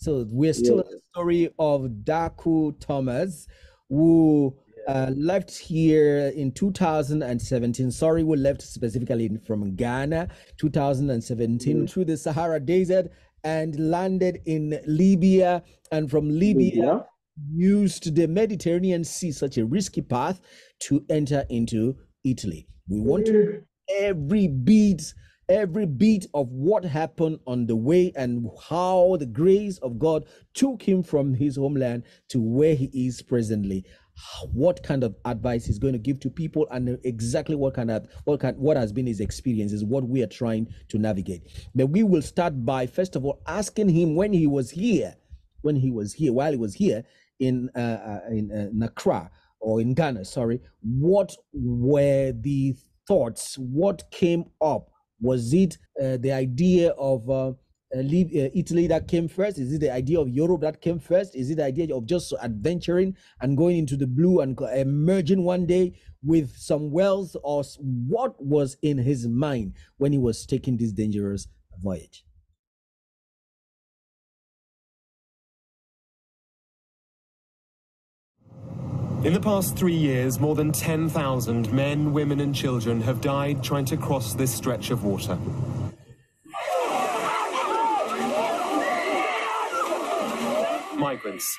So we're still Yeah. in the story of Darko Thomas, who left here in 2017. Sorry, we left specifically from Ghana, 2017, through the Sahara Desert and landed in Libya. And from Libya, used the Mediterranean Sea, such a risky path, to enter into Italy. We want to know every bit of what happened on the way and how the grace of God took him from his homeland to where he is presently. What kind of advice he's going to give to people, and exactly what has been his experience is what we are trying to navigate. But we will start by, first of all, asking him while he was here in Accra, or in Ghana, sorry, what were the thoughts? What came up? Was it the idea of Italy that came first? Is it the idea of Europe that came first? Is it the idea of just adventuring and going into the blue and emerging one day with some wealth? Or what was in his mind when he was taking this dangerous voyage? In the past 3 years, more than 10,000 men, women and children have died trying to cross this stretch of water. Migrants,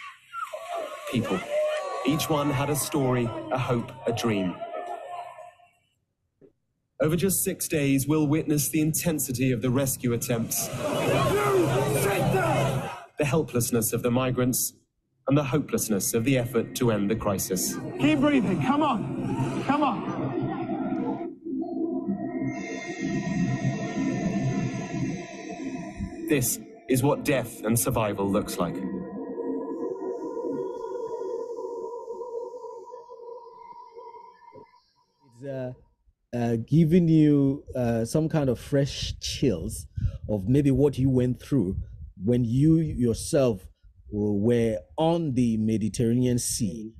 people. Each one had a story, a hope, a dream. Over just 6 days, we'll witness the intensity of the rescue attempts, the helplessness of the migrants, and the hopelessness of the effort to end the crisis. Keep breathing, come on, come on. This is what death and survival looks like. It's giving you some kind of fresh chills of maybe what you went through when you yourself were on the Mediterranean Sea.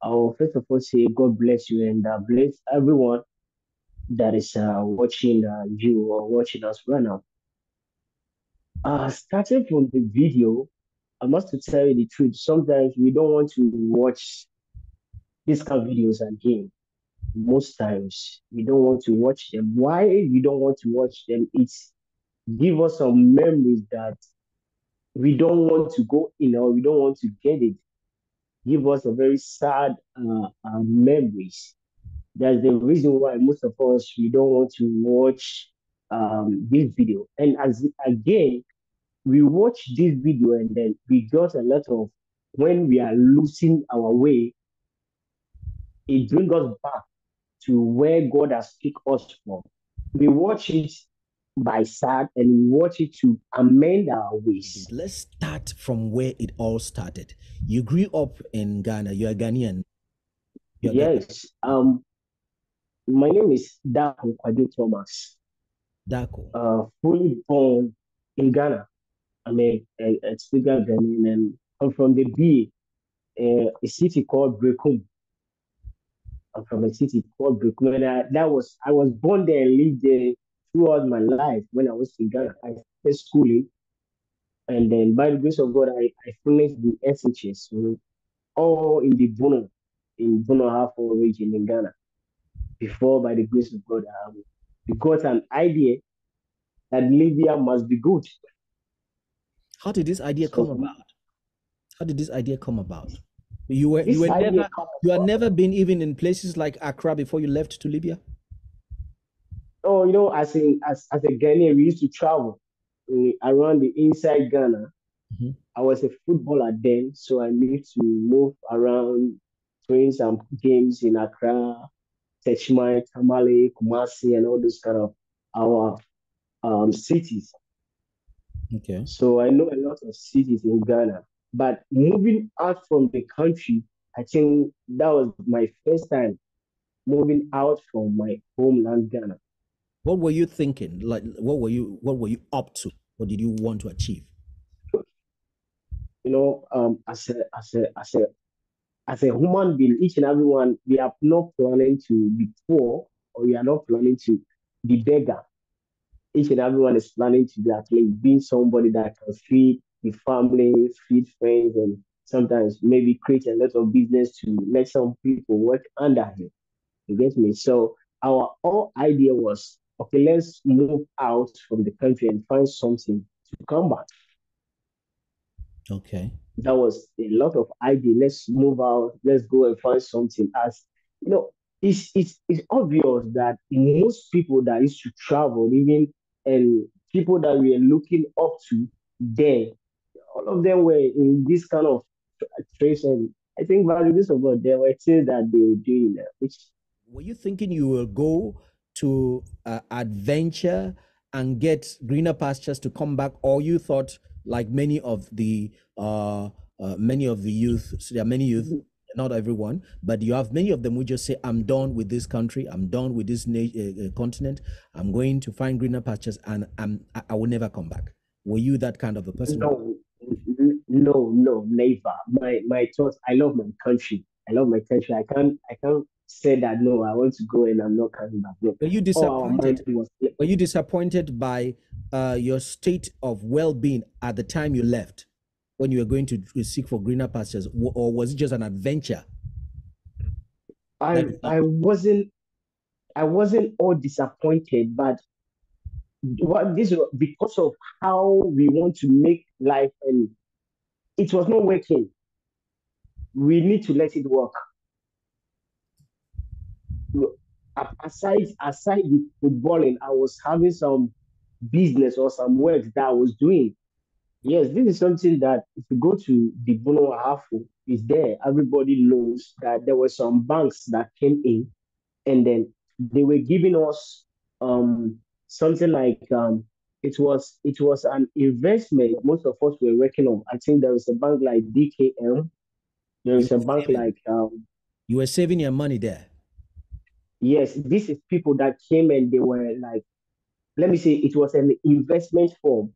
I'll first of all say God bless you, and bless everyone that is watching you or watching us right now. Starting from the video, I must tell you the truth. Sometimes we don't want to watch these kind of videos again. Most times we don't want to watch them. Why we don't want to watch them? It's give us some memories that we don't want to go in, or we don't want to get it. Give us a very sad memories. That's the reason why most of us, we don't want to watch this video. And as again, we watch this video and then we got a lot of, when we are losing our way, it brings us back to where God has taken us from. We watch it by sad, and we watch it to amend our ways. Let's start from where it all started. You grew up in Ghana. You are Ghanaian. Yes. My name is Darko Thomas. Darko. Fully born in Ghana. I'm a speaker Ghanaian, and I'm from the B, a city called Brekum. I'm from a city called Brekum, and I was born there and lived there throughout my life. When I was in Ghana, I started schooling, and then by the grace of God, I finished the SHS, so all in the Bono Half region in Ghana. Before, by the grace of God, we got an idea that Libya must be good. How did this idea come about? How did this idea come about? You had never been even in places like Accra before you left to Libya? Oh, as a Ghanaian, we used to travel around the inside Ghana. Mm-hmm. I was a footballer then, so I need to move around, playing some games in Accra, Techmai, Tamale, Kumasi, and all those kind of our cities. Okay. So I know a lot of cities in Ghana. But moving out from the country, I think that was my first time moving out from my homeland, Ghana. What were you thinking? Like, what were you up to? What did you want to achieve? As a human being, each and everyone, we are not planning to be poor, or we are not planning to be beggar. Each and everyone is planning to be actually being somebody that can feed the family, feed friends, and sometimes maybe create a lot of business to let some people work under him. You get me? So our whole idea was, okay, let's move out from the country and find something to come back. Okay. That was a lot of idea. Let's move out. Let's go and find something. As you know, it's obvious that most people that used to travel, even and people that we are looking up to, then all of them were in this kind of trace. And I think by the grace of God, there were things that they were doing, which Were you thinking you will go to adventure and get greener pastures to come back, or you thought, like many of the youth? So there are many youth, not everyone, but you have many of them who just say, "I'm done with this country. I'm done with this continent. I'm going to find greener pastures, and I will never come back." Were you that kind of a person? No, never. My thoughts. I love my country. I love my country. I can't say that no. I want to go and I'm not coming back. No. Were you Our mind disappointed? was Were you disappointed by your state of well-being at the time you left, when you were going to seek for greener pastures, or was it just an adventure? I wasn't all disappointed, but what this was because of how we want to make life, and it was not working. We need to let it work. Aside the footballing, I was having some business or some work that I was doing. Yes, this is something that if you go to the Bono Ahafu, is there. Everybody knows that there were some banks that came in, and then they were giving us something like it was an investment. Most of us were working on. I think there is a bank like DKM. There You is a were bank saving, like you were saving your money there. yes. This is people that came and they were like, let me say it was an investment form.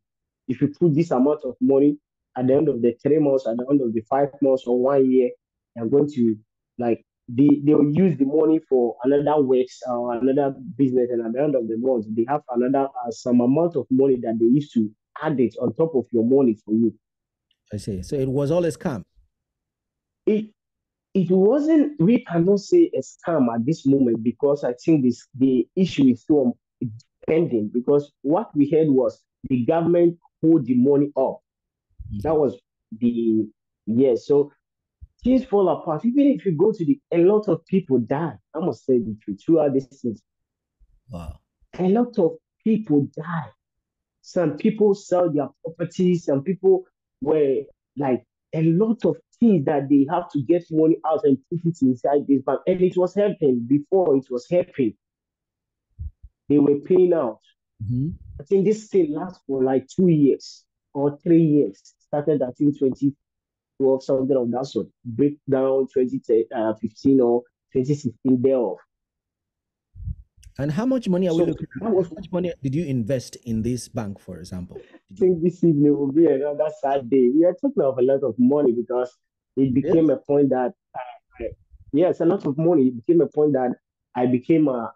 If you put this amount of money at the end of the 3 months, at the end of the 5 months or 1 year, you're going to like they'll use the money for another works or another business, and at the end of the month, they have another some amount of money that they used to add it on top of your money for you. I see. So it was all a scam. It it wasn't, we cannot say a scam at this moment because I think the issue is still pending, because what we heard was the government hold the money up. That was the yes. So things fall apart. Even if you go to a lot of people die. I must say the truth. Throughout this things, Wow. a lot of people die. Some people sell their properties. Some people were like a lot of things that they have to get money out and put it inside this bank. And it was helping before it was helping. They were paying out. Mm-hmm. I think this thing lasts for like 2 years or 3 years. Started I think 2012, something of that sort. Breakdown 2015 or 2016 thereof. And how much money are we So looking at? that was, How much money did you invest in this bank, for example? I think this evening will be another sad day. We are talking of a lot of money because it became Really? a point that, yes, a lot of money. It became a point that I became a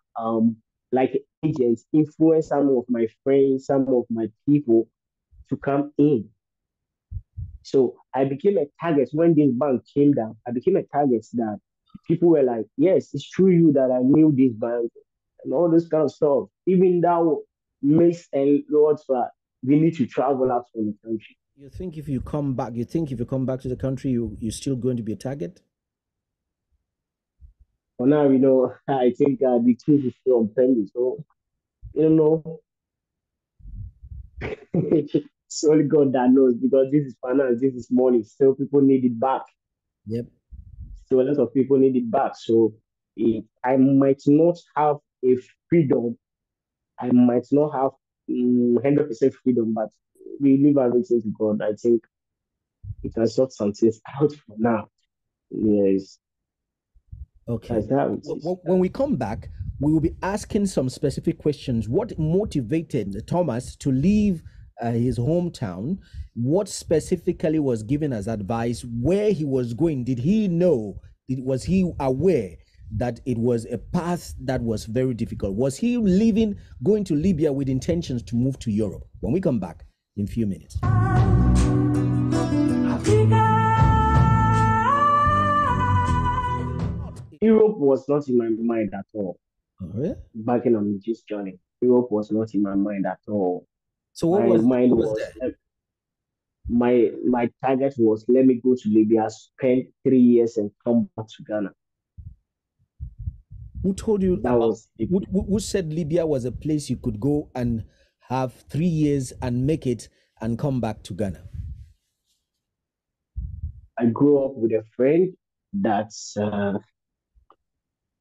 like agent, influence some of my friends, some of my people to come in. So I became a target when this bank came down. I became a target that people were like, yes, it's true you that I knew this bank and all this kind of stuff. Even that makes a lot for we need to travel out from the country. You think if you come back, to the country, you're still going to be a target? For now, I think the truth is still unpending. So, you know, it's only God that knows because this is finance, this is money. Still, people need it back. Yep. So, a lot of people need it back. So, I might not have a freedom. I might not have 100% freedom, but we leave everything to God. I think we can sort some things out for now. Yes. Okay. That's how it is. When we come back, we will be asking some specific questions. What motivated Thomas to leave his hometown? What specifically was given as advice? Where he was going? Did he know? Was he aware that it was a path that was very difficult? Was he going to Libya with intentions to move to Europe? When we come back in a few minutes. Europe was not in my mind at all. Oh, really? Backing on this journey, Europe was not in my mind at all. So My mind was there? my target was, let me go to Libya, spend 3 years, and come back to Ghana. Who told you That was who said Libya was a place you could go and have 3 years and make it and come back to Ghana? I grew up with a friend that's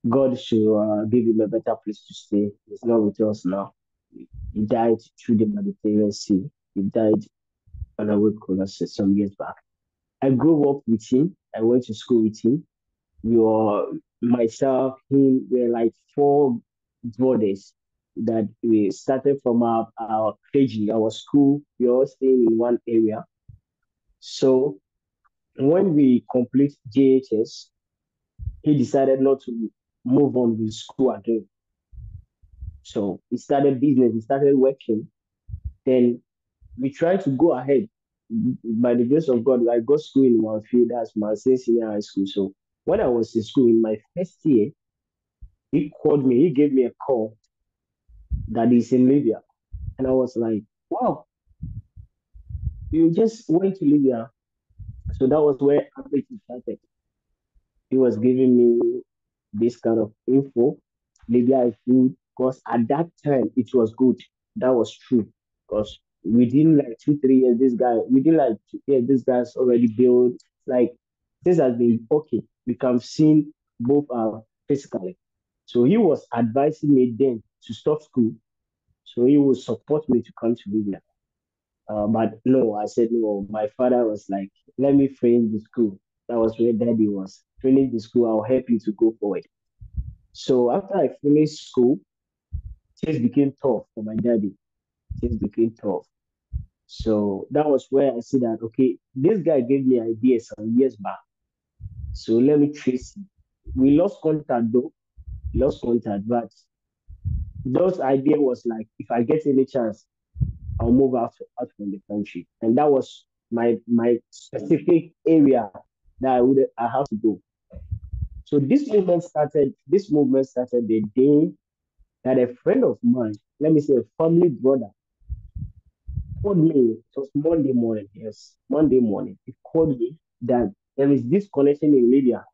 God should give him a better place to stay. He's not with us now. He died through the Mediterranean Sea. He died on a road collapse some years back. I grew up with him. I went to school with him. We were, myself, him, we're like 4 brothers that we started from our KG, our school. We all staying in one area. So when we complete JHS, he decided not to move on with school again. So he started business, he started working. Then we tried to go ahead. By the grace of God, I got school in one field, that's my senior high school. So when I was in school in my first year, he called me, he gave me a call that he's in Libya. And I was like, wow, you just went to Libya. So that was where everything started. He was giving me this kind of info. Libya is good because at that time it was good. That was true. Because within like 2, 3 years, this guy's already built. Like this has been okay. We can see both physically. So he was advising me then to stop school. So he would support me to come to Libya. But no, I said no. My father was like, let me finish the school. That was where daddy was. Finish the school, I'll help you to go forward. So after I finished school, things became tough for my daddy. Things became tough. So that was where I see that, okay, this guy gave me ideas some years back. So let me trace it. We lost contact though. Lost contact, but those idea was like, if I get any chance, I'll move out from the country. And that was my specific area that I have to go. So this movement started the day that a friend of mine, let me say a family brother, called me. It was Monday morning, yes, Monday morning. He called me that there is this connection in Libya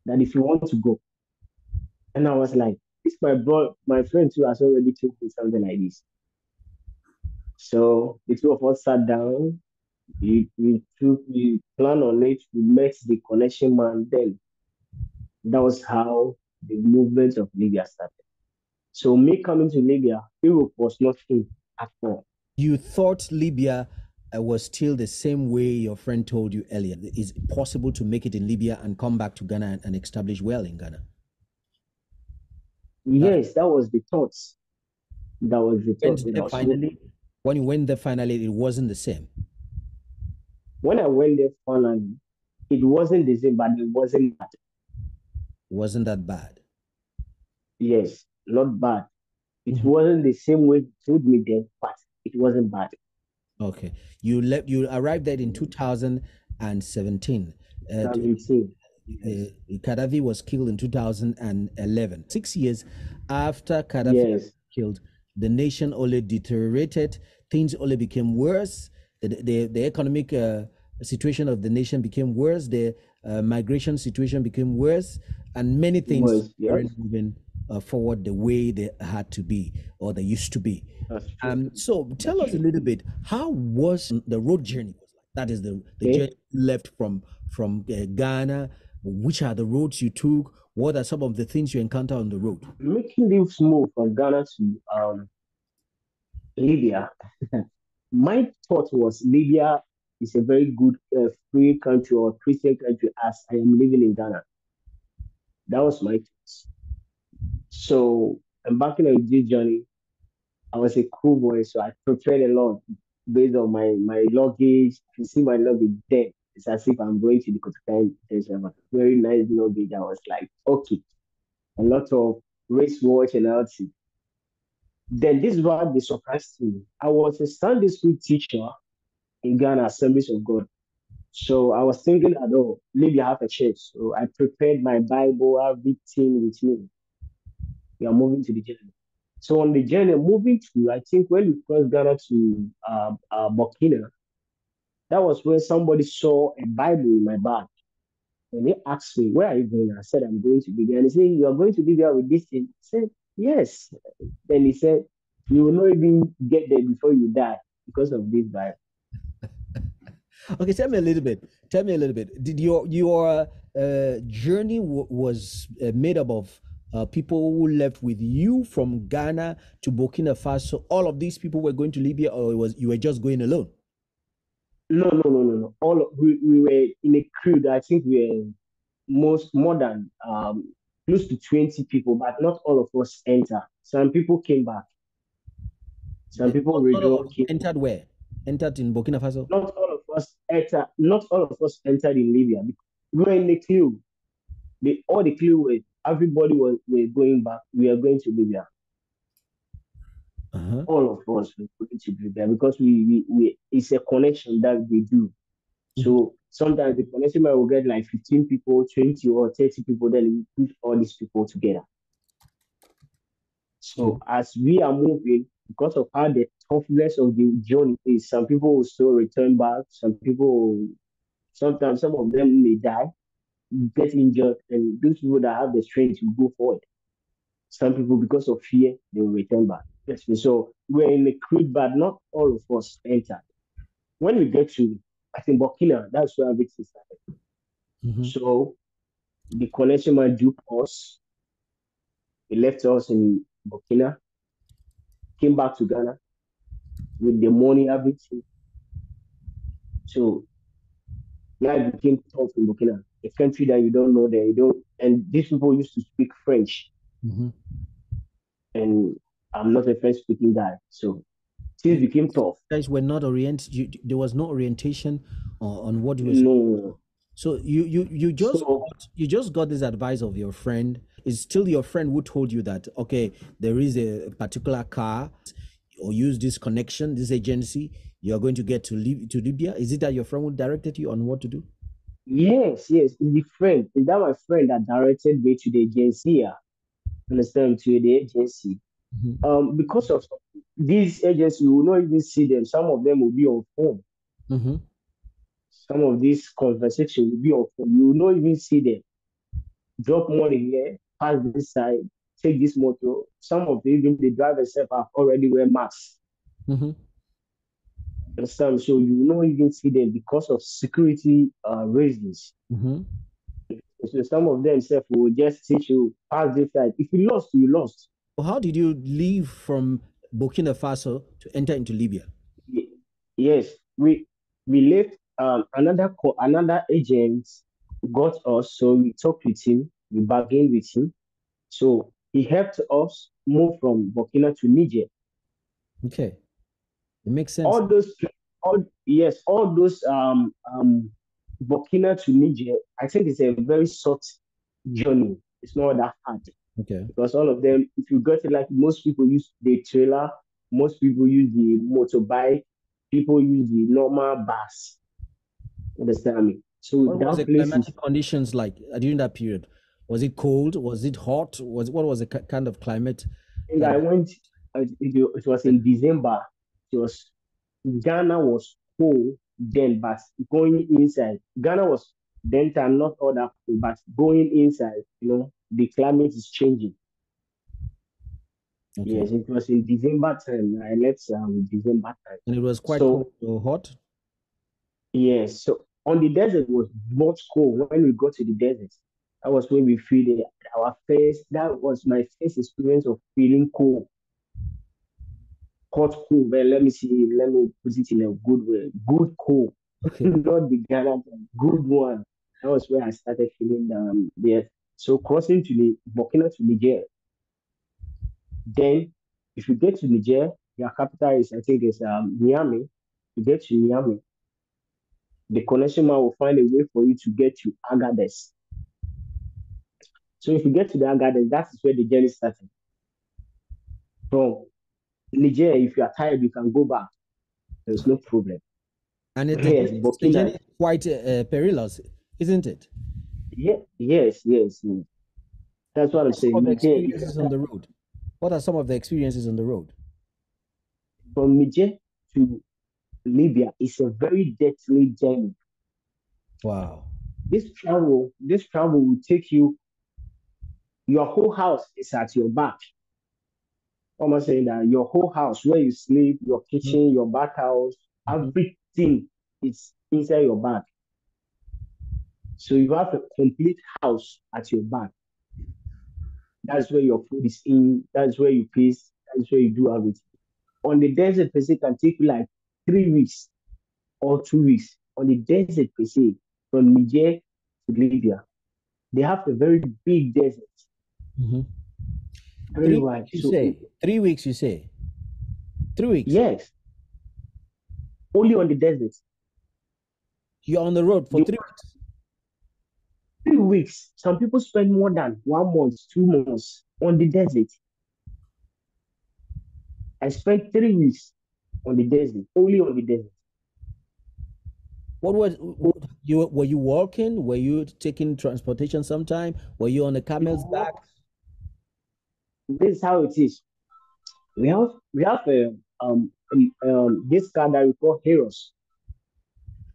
that if you want to go. And I was like, this my friend too has already told me something like this. So the two of us sat down, we planned on it, we met the connection man then. That was how the movement of Libya started. So me coming to Libya, Europe was not in at all. You thought Libya was still the same way your friend told you earlier. Is it possible to make it in Libya and come back to Ghana and establish well in Ghana? Yes, that was the thoughts. That was the thought. Finally, when you went there finally, it wasn't the same. When I went there finally, it wasn't the same, but it wasn't bad. Wasn't that bad? Yes, not bad. It wasn't the same way you told me then, but it wasn't bad. Okay. You arrived there in 2017. 17. Gaddafi was killed in 2011. 6 years after Gaddafi was killed, the nation only deteriorated. Things only became worse. The economic situation of the nation became worse. The migration situation became worse, and many things weren't moving forward the way they had to be or they used to be. So tell us a little bit, how was the road journey? That is the journey left from Ghana. Which are the roads you took? What are some of the things you encounter on the road? Making this move from Ghana to Libya, my thought was Libya is a very good free country or Christian country as I am living in Ghana. That was my thoughts. So embarking on this journey, I was a cool boy, so I prepared a lot based on my luggage. If you see my luggage there, it's as if I'm going to the Kotokan. There's a very nice luggage. I was like, okay, a lot of wristwatch and everything. Then this was the surprise to me. I was a Sunday school teacher in Ghana, Assemblies of God. So I was thinking that, oh, Libya have a church. So I prepared my Bible, everything with me. We are moving to the journey. So on the journey, moving to, I think when we crossed Ghana to Burkina, that was when somebody saw a Bible in my bag. And they asked me, where are you going? I said, I'm going to Libya. And he said, you are going to Libya with this thing? I said, yes. Then he said, you will not even get there before you die because of this Bible. Okay, tell me a little bit. Tell me a little bit. Did your journey was made up of people who left with you from Ghana to Burkina Faso? All of these people were going to Libya, or you were just going alone? No. We were in a crew that I think we were more than close to 20 people, but not all of us enter. Some people came back. Some people came. Entered where? Entered in Burkina Faso? Not all of us entered. Not all of us entered in Libya. We were in the crew. All the crew were. Everybody were going back. We are going to Libya. All of us were going to Libya because we it's a connection that we do. So sometimes the connection will get like 15 people, 20 or 30 people, then we put all these people together. So as we are moving, because of how the toughness of the journey is, some people will still return back, sometimes some of them may die, get injured, and those people that have the strength to go forward. Some people, because of fear, they will return back. Yes, so we're in a crew, but not all of us entered. When we get to, I think, Burkina, that's where everything started. So the connection man duped us. He left us in Burkina, came back to Ghana with the money, everything. So life became tough in Burkina, a country that you don't know there, and these people used to speak French. And I'm not a French speaking guy, so things became tough. Guys were not oriented. There was no orientation on what was. No. So you just got this advice of your friend. Is still your friend who told you that, okay, there is a particular car, or use this connection, this agency, you're going to get to Libya? Is it that your friend who directed you on what to do? Yes. It's the friend. Is that my friend that directed me to the agency? Understand, to the agency. Because of these agencies, you will not even see them. Some of them will be on phone. Some of these conversations will be on phone. You will not even see them. Drop money here, pass this side, take this motor. Some of them, even the driver itself, have already wear masks. Understand? So you will not even see them because of security reasons. So some of them self will just teach you pass this side. If you lost, you lost. How did you leave from Burkina Faso to enter into Libya? Yes, we left. Another agent got us, so we talked with him. We bargained with him, so he helped us move from Burkina to Niger. Okay, it makes sense. All those Burkina to Niger, I think it's a very short journey. It's not that hard. Okay. Because all of them, if you got it, like most people use the trailer, most people use the motorbike, people use the normal bus. Understand me? So what was the climatic conditions like during that period? Was it cold? Was it hot? What was the kind of climate? I went. It was in December. Ghana was cold then, but going inside, Ghana was then time not all that cold, but going inside, the climate is changing. Okay. Yes, it was in December time. I left December time. And it was quite cold or hot? Yes. So on the desert, it was not cold. When we got to the desert, that was when we feel that was my first experience of feeling cold. Hot cold. Well, let me put it in a good way. Good cold. Okay. Not the Ghana, good one. That was where I started feeling there. So crossing to the Burkina to Niger. Then, if you get to Niger, your capital is, I think, is Niamey. You get to Niamey, the connection man will find a way for you to get to Agadez. So if you get to the Agadez, that is where the journey started. From Niger, if you are tired, you can go back. There's no problem. And the journey quite perilous, isn't it? Yeah, yes. That's what I'm What are some saying. of the Niger, if experiences on the road? What are some of the experiences on the road? from Niger to Libya is a very deadly journey. Wow. This travel will take you. Your whole house is at your back. I'm saying that your whole house, where you sleep, your kitchen, your bathhouse, Mhm. everything is inside your back. So you have a complete house at your back. That's where your food is in. That's where you place. That's where you do everything. On the desert, per se, can take you like 3 weeks or 2 weeks. On the desert, per se, from Niger to Libya, they have a very big desert, Mhm. very 3 weeks, wide. you So say? 3 weeks, you say? 3 weeks. yes, only on the desert. You're on the road for The 3 weeks. 3 weeks. Some people spend more than 1 month, 2 months on the desert. I spent 3 weeks on the desert, only on the desert. What was you? Were you walking? Were you taking transportation sometime? Were you on a You camel's back? walk. This is how it is. We have this car that we call Heroes.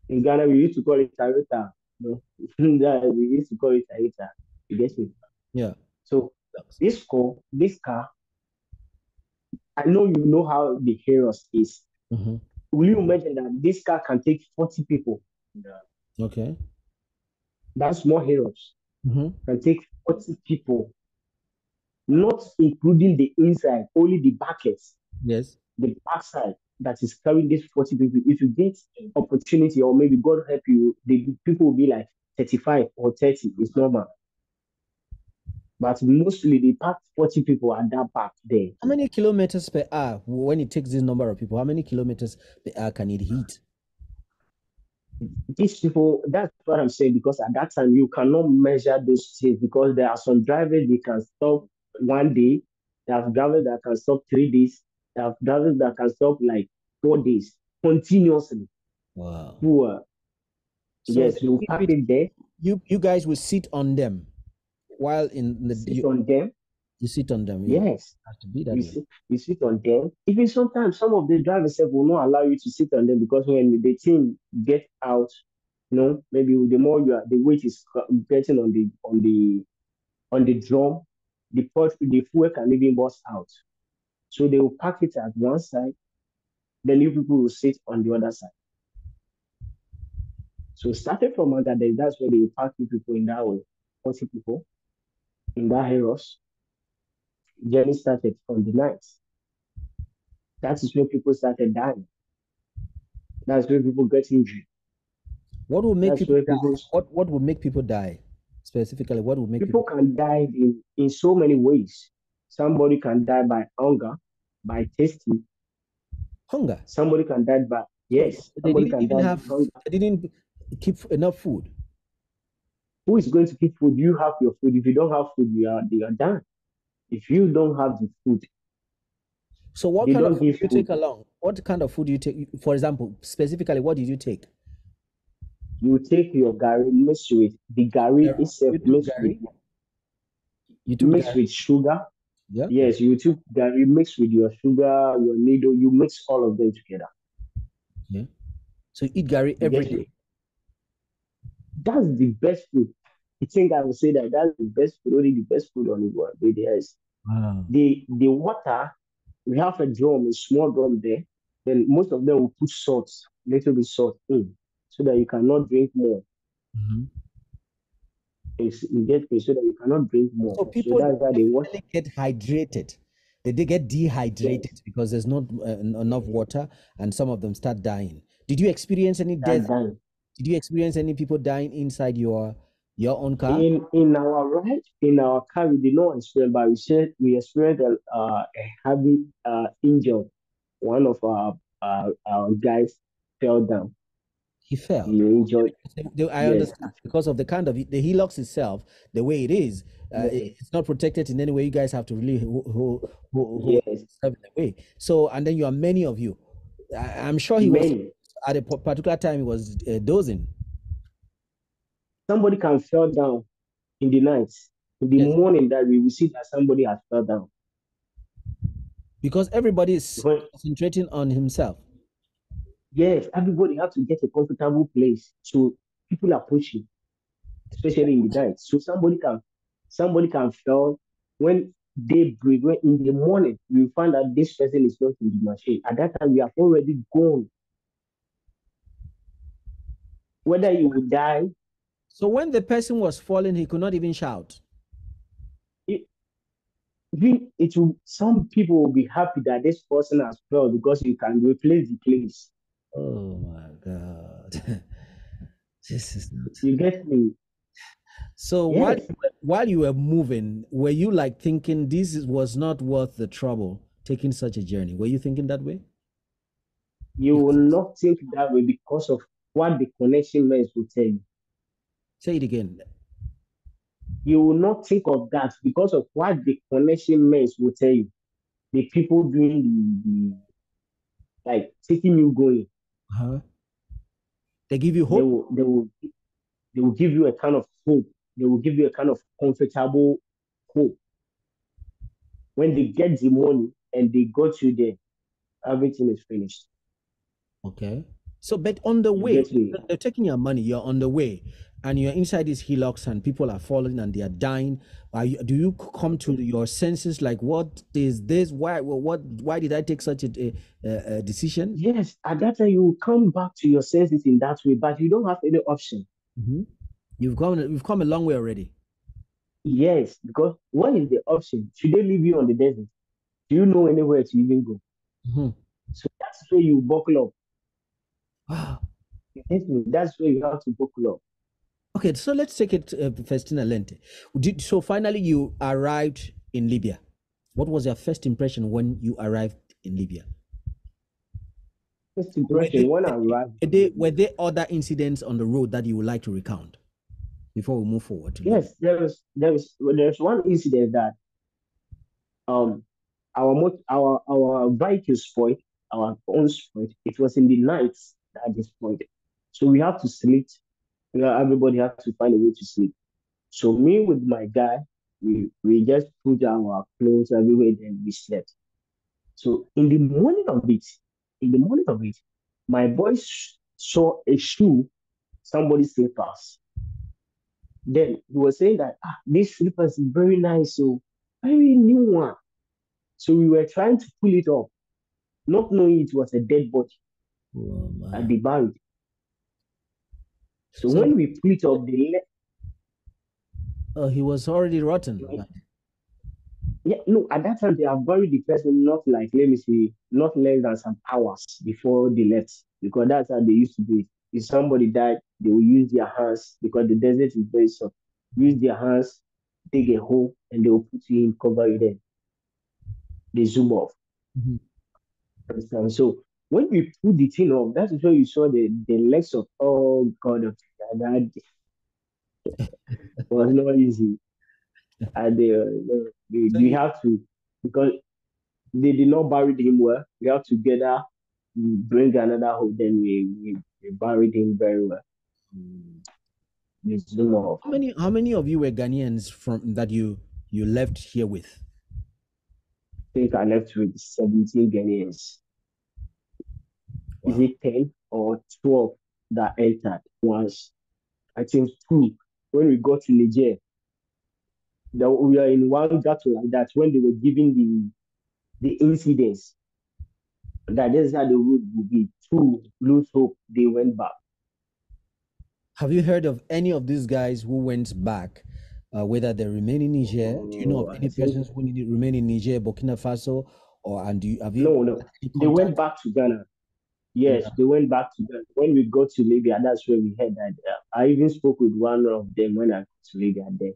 In Ghana, we used to call it Toyota. No, we used to call it Toyota. You get me? Yeah. So this car, I know you know how the Heroes is. Mhm. Will you imagine that this car can take 40 people? Okay. That's more Heroes. Mhm. Can take 40 people, not including the inside, only the buckets, Yes. the backside that is carrying these 40 people. If you get opportunity, or maybe God help you, the people will be like 35 or 30. It's normal. But mostly they pack 40 people at that back there. How many kilometers per hour when it takes this number of people? How many kilometers per hour can it hit? These people, that's what I'm saying, because at that time you cannot measure those things, because there are some drivers they can stop one day, there are drivers that can stop 3 days, there are drivers that can stop like 4 days continuously. Wow. Who So yes, you if pack it, it there, you guys will sit on them while in the sit on them. you sit on them. Yeah. It Yes, has to be that you way. sit, you sit on them. Even sometimes some of the drivers will not allow you to sit on them, because when the team get out, maybe the more the weight is getting on the drum, the fuel can even burst out. So they will pack it at one side, then you people will sit on the other side. So starting from Agadez, that's where they will pack you people in that way, 40 people in that heroes. Journey started on the night. That is where people started dying. That's where people get injured. What will make That's people where die? What will make people die? Specifically, what will make people people can die in so many ways. Somebody can die by hunger, by tasting. hunger? Somebody can die by, So yes, they somebody didn't can even die by have hunger. they didn't keep enough food. Who is going to keep food? You have your food. If you don't have food, you are done. If you don't have the food, So what they kind of don't food give do you food. take along? What kind of food do you take? For example, specifically, what did you take? You take your gari, mix with the gari Gary. itself, You took Gary. You took mix Gary. with sugar. Yeah. Yes, you took gari, mix with your sugar, your needle. You mix all of them together. Yeah. So you eat Gary You every get day. me? That's the best food. I think I would say that that's the best food, only the best food on the world. There is Wow. the water. We have a drum, a small drum there. Then most of them will put salt, little bit salt in, so that you cannot drink more. Mhm. You get me, so that you cannot drink more. So So people that's why they wash. definitely get hydrated. They get Yes, dehydrated because there's not enough water, and some of them start dying. Did you experience any death? that done. Did you experience any people dying inside your own car? In our ride, in our car, we did not experience, but we experienced a heavy injury. One of our guys fell down. He He fell. injured. I Yes, understand because of the kind of the helix itself, the way it is, yes, it's not protected in any way. You guys have to really hold yes. yourself in the way. So, and then you are many of you. I'm sure he was Many. at a particular time he was dozing. Somebody can fall down in the night. In the Yes, morning that we will see that somebody has fell down. because everybody is When, concentrating on himself. yes, everybody has to get a comfortable place. So people are pushing, especially in the night. So somebody can fall when they break. When in the morning we find that this person is not in the machine. At that time we have already gone. Whether you will die, So when the person was falling, he could not even shout. it, some people will be happy that this person has fell because you can replace the place. Oh my God. This is not. You get me? So Yes. while you were moving, were you like thinking was not worth the trouble taking such a journey? Were you thinking that way? You will Because not think that way because of what the connection men will tell you. say it again. You will not think of that because of what the connection men will tell you. The people doing the like taking you going, Huh? They give you they hope? will they will they will give you a kind of hope. They will give you a kind of comfortable hope. When they get the money and they got you there, everything is finished. Okay. So, but on the You way, get me? they're taking your money, you're on the way, and you're inside these hillocks and people are falling and they are dying. Do you come to your senses like, what is this? Why did I take such a decision? Yes, at that time you will come back to your senses in that way, but you don't have any option. Mhm. You've come a long way already. Yes, because what is the option? Should they leave you on the desert? Do you know anywhere to even go? Mhm. So that's where you buckle up. Ah, That's where you have to buckle up. okay, so let's take it Festina Lente. So finally you arrived in Libya. What was your first impression when you arrived in Libya? First Were impression when I arrived. were there other incidents on the road that you would like to recount before we move forward to Libya? Yes, there's one incident that um our bike is spoiled, our own spoiled. It was in the night that it spoiled. So we have to sleep. Everybody has to find a way to sleep. So me with my guy, we just put our clothes everywhere, then we slept. So in the morning of it, my boys saw a shoe, somebody's slippers. Then he was saying that this slippers is very nice, so very new one. So we were trying to pull it off, not knowing it was a dead body Oh, at man. the buried. So So when we pull it off, they let he was already rotten. Right? yeah, no, at that time they have buried the person not like let me see, not less than some hours before they left. Because that's how they used to do it. If somebody died, they will use their hands because the desert is very soft. Use their hands, dig a hole, and they will put you in, cover you then. They zoom off. Mhm. Understand? So when we put the thing off, that is where you saw the legs of oh God of that was not easy. And we So have to because they did not bury him well. We have to gather, bring another hope. Then we buried him very well. We zoom off. how many of you were Ghanaians from that you left here with? I think I left with 17 Ghanaians. Is Wow. it 10 or 12 that entered once? I think two. When we got to Niger, that we are in one battle like that when they were giving the incidents that this is how the road would be. Two lose hope, they went back. Have you heard of any of these guys who went back? Whether they remain in Niger? Do you know of Oh, I any think persons who remain in Niger, Burkina Faso, or and have you no, no. had any They went contact? back to Ghana. Yes, they went back to Ghana. When we got to Libya, that's where we heard that. I even spoke with one of them when I got to Libya there.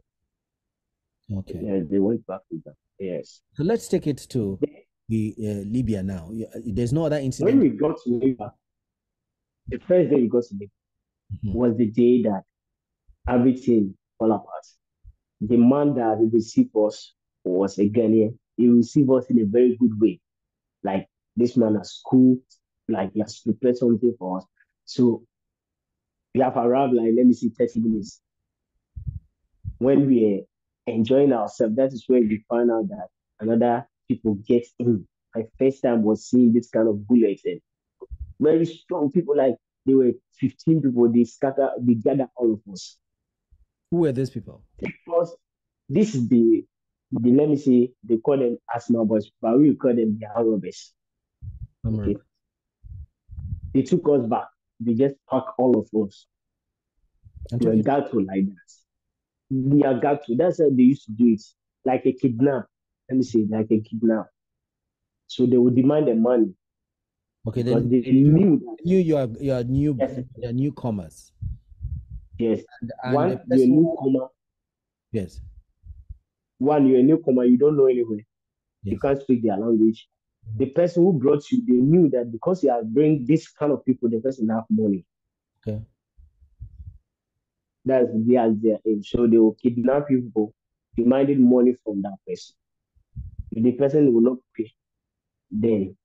Okay. Yeah, they went back to Ghana. Yes. So let's take it to Then, the Libya now. There's no other when incident. we got to Libya, the first day we got to Libya Mhm. was the day that everything fell apart. The man that received us was a Ghanaian. He received us in a very good way. Like this man has cooked, like he has prepared something for us. So we have arrived like let me see 30 minutes. when we are enjoying ourselves, that is where we find out that another people get in. My first time was seeing this kind of bullets and very strong people, like they were 15 people, they gather all of us. Who were these people? Because this is the let me say, they call them asthma boys, but we call them the robbers. Okay. They took us back. They just packed all of us to a ghetto like that. We are ghetto. That's how they used to do it. Like a kidnap. Let me say, like a kidnap. So they would demand the money. Okay, because then they knew that you are newcomers. yes, and one you're a newcomer. Yes. One, you're a newcomer, you don't know anywhere. Yes. You can't speak their language. The person who brought you, they knew that because you are bringing this kind of people, the person have money. Okay. That's their aim. So they will kidnap people, demanding money from that person. If the person will not pay, then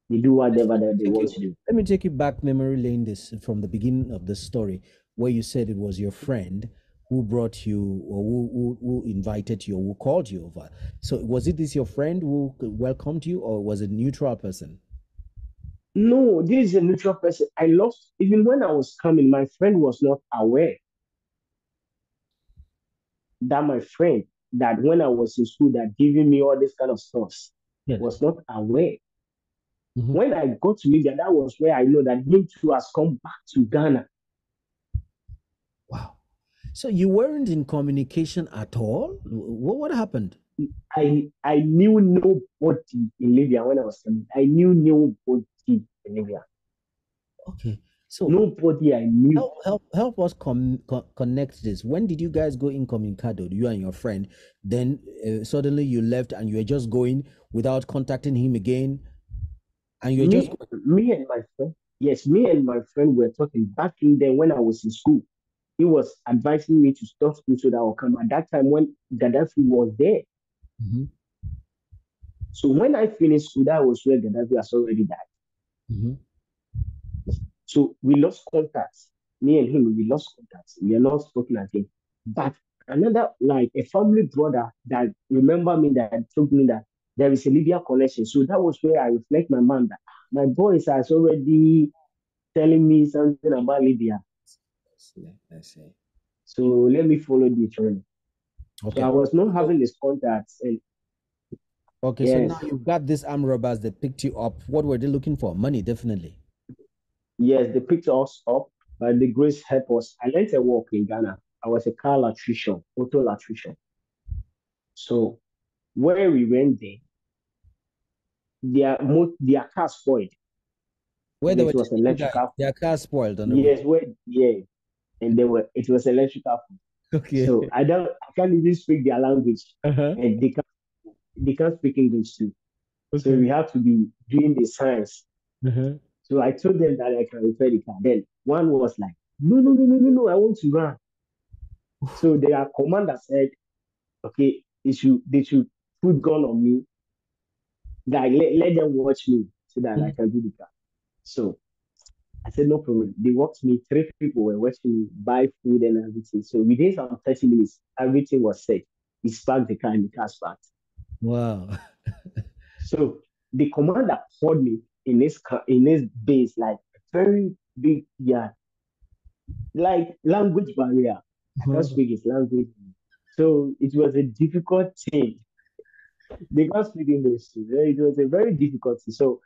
they do whatever that they want to do. Let me take you back memory lane this from the beginning of the story, where you said it was your friend who brought you, or who invited you, or who called you over. So was it this your friend who welcomed you, or was it a neutral person? No, this is a neutral person. I lost, even when I was coming, my friend was not aware that my friend, that when I was in school, that giving me all this kind of stuff, was not aware. When I got to Libya, that was where I know that him too has come back to Ghana. Wow. So you weren't in communication at all? What happened? I knew nobody in Libya when I was coming. I knew nobody in Libya. Okay. So nobody I knew. Help us connect this. When did you guys go incommunicado, you and your friend? Then suddenly you left and you were just going without contacting him again. And you're just me and my friend. Yes, me and my friend were talking back in then when I was in school. He was advising me to stop school so that I will come. At that time when Gaddafi was there. So when I finished school, that was where Gaddafi has already died. So we lost contact. Me and him, we lost contact. We are not talking again. But another, like a family brother that remember me, that told me that there is a Libya connection. So that was where I reflect my mind that my boys are already telling me something about Libya. I see. So let me follow the trend. Okay. So I was not having this contact. Okay, yes. So now you've got these armed robbers that picked you up. What were they looking for? Money, definitely. Yes, they picked us up, but the grace helped us. I learned a work in Ghana. I was a car electrician, auto electrician. So where we went there, their car spoiled. Where they were, it was electrical. Their car spoiled on the yes, and it was electrical. Okay. So I can't even speak their language, and they can't speak English too. Okay. So we have to be doing the science. So I told them that I can repair the car. Then one was like, no, I want to run. So their commander said, okay, they should put gun on me. Like let them watch me so that I can do the car. So I said, no problem. They watched me. 3 people were watching me buy food and everything. So within some 30 minutes, everything was set. He sparked the car and the car sparked. Wow. So the commander called me in his base, like a very big yard, like language barrier. I can't speak his language. So it was a difficult thing. They can't speak English. It was a very difficult thing. So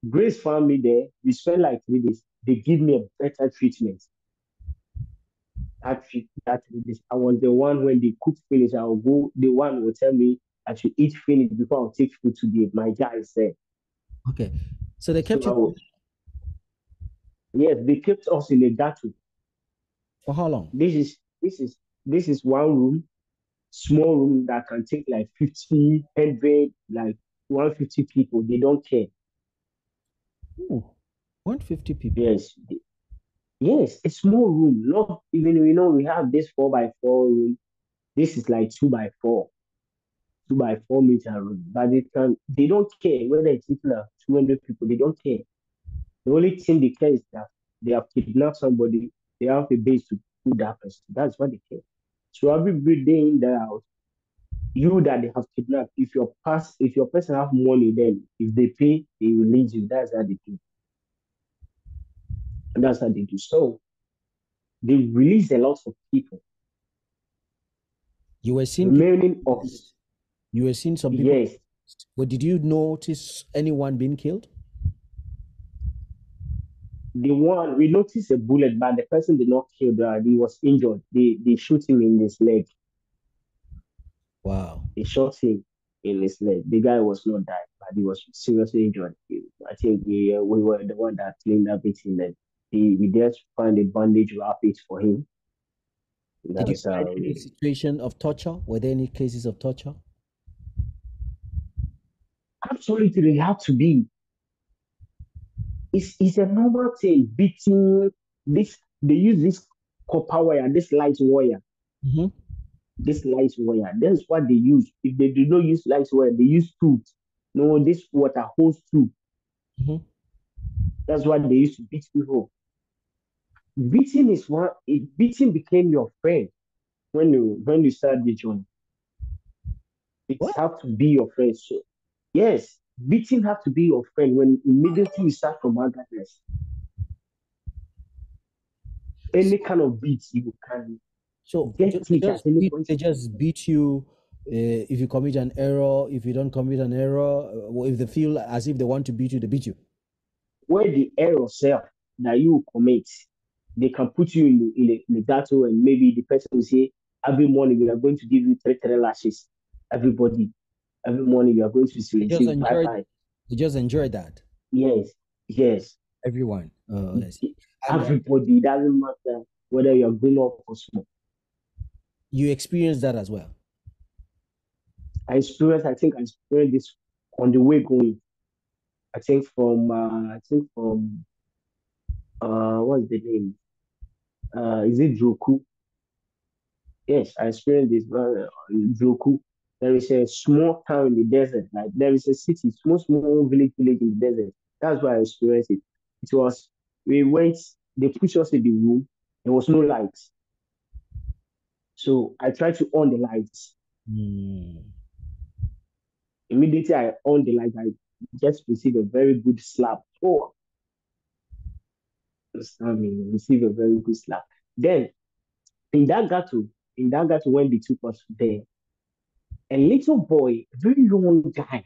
Grace found me there. We spent like 3 days. They give me a better treatment. That 3 days, I was the one when they cook finish. I will go. The one will tell me I should eat finish before I'll take food to my guy said. Okay, so they kept you. Yes, they kept us in a ghetto. For how long? This is one room, small room that can take like 50, 100, like 150 people. They don't care. Ooh, 150 people. Yes. Yes, a small room. Not even, we have this 4x4 room. This is like 2x4 meter room. But they don't care whether it's 200 people. They don't care. The only thing they care is that they have kidnapped somebody. They have a base to put that person. That's what they care. So every day in there out, you that they have kidnapped, if your person have money, then if they pay, they release you. That's how they do. And that's how they do. So they release a lot of people, You were seeing people. remaining us. You were seeing some people. Yes. But did you notice anyone being killed? The one we noticed a bullet, but the person did not kill. He was injured. They shoot him in his leg. Wow. They shot him in his leg. The guy was not died, but he was seriously injured. I think we were the one that cleaned everything. Then we just find a bandage, wrap it for him. Did you That's find how any situation of torture? Were there any cases of torture? absolutely have to be. It's a normal thing. Beating this, they use this copper wire, this light wire. Mm-hmm. This light wire. That's what they use. If they do not use light wire, they use tube. No, this water hose tube. Mm-hmm. That's what they used to beat people. Beating is one. Beating became your friend when you start the journey. It What? have to be your friend. So yes, beating have to be your friend when immediately you start from Agadez. Any kind of beat you can So get it at any point. they just beat you if you commit an error. If you don't commit an error, or if they feel as if they want to beat you, they beat you. Where the error self that you commit, they can put you in the battle, and maybe the person will say, every morning we are going to give you three lashes. Everybody, every morning you are going to They just receive enjoy. bye. They just enjoy that. Yes, yes. Everyone. I see. And Everybody, it doesn't matter whether you're grown up or small. you experienced that as well. I think I experienced this on the way going. I think from what's the name? Is it Joku? Yes, I experienced this. Joku. There is a small town in the desert. Like there is a city, small village in the desert. That's why I experienced it. It was we went. They put us in the room. There was no lights, so I tried to on the lights. Immediately I on the light, I just received a very good slap. Oh, understand me? Received a very good slap. Then in that ghetto when they took us there, a little boy, a very young guy.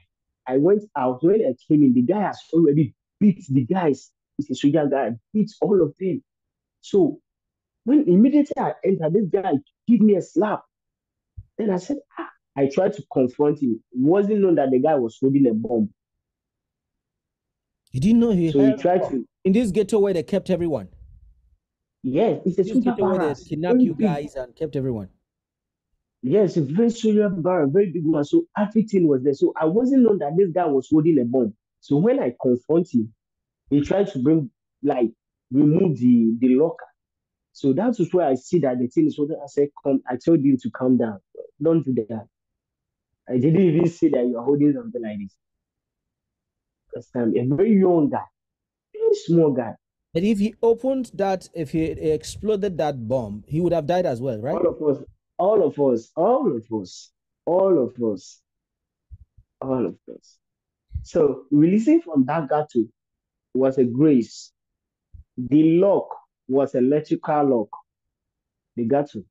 I went out when I came in. The guy has already beat the guys. He's a soldier guy, beat all of them. So when immediately I entered, this guy give me a slap. Then I said, ah. I tried to confront him. It wasn't known that the guy was holding a bomb. You didn't know he So he had tried to. in this ghetto where they kept everyone. Yes, it's a This soldier ghetto where they barracks. kidnapped Very you big. guys and kept everyone. Yes, a very soldier barrack, very big one. So everything was there. So I wasn't known that this guy was holding a bomb. So when I confront him, he tried to remove the locker. So that was where I see that the thing is holding. I said, come, I told you to calm down. Don't do that. I didn't even see that you are holding something like this. Because I'm a very young guy, very small guy. But if he opened that, if he exploded that bomb, he would have died as well, right? All of us, all of us, all of us, all of us, all of us. So releasing from that ghetto was a grace. The lock was electrical lock. The ghetto,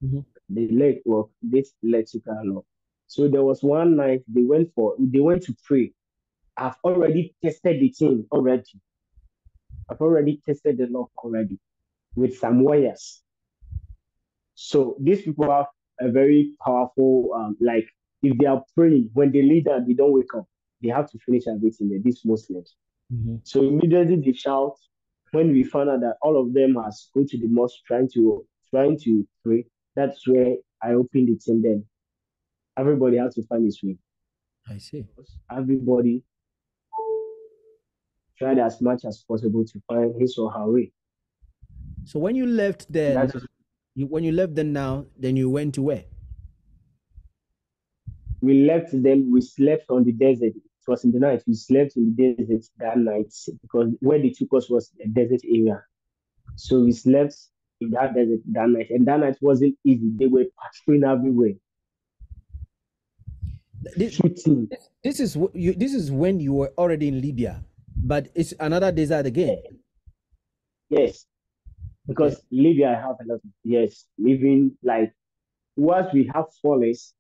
the leg was this electrical lock. So there was one night they went to pray. I've already tested the thing already. I've already tested the lock already with some wires. So these people have a very powerful, like if they are praying, when they lay down, they don't wake up. They have to finish everything. These Muslims. So immediately they shout. When we found out that all of them has go to the mosque trying to pray, that's where I opened it, and then everybody has to find his way. I see. Everybody tried as much as possible to find his or her way. So when you left there, when you left them now, then you went to where? We left them. We slept on the desert. It was in the night. We slept in the desert that night because where they took us was a desert area. So we slept in that desert that night, and that night wasn't easy. They were patrolling everywhere, This, shooting. this is this is when you were already in Libya, but it's another desert again. Yes, because Okay. Libya I have a lot of yes, living like once we have forests,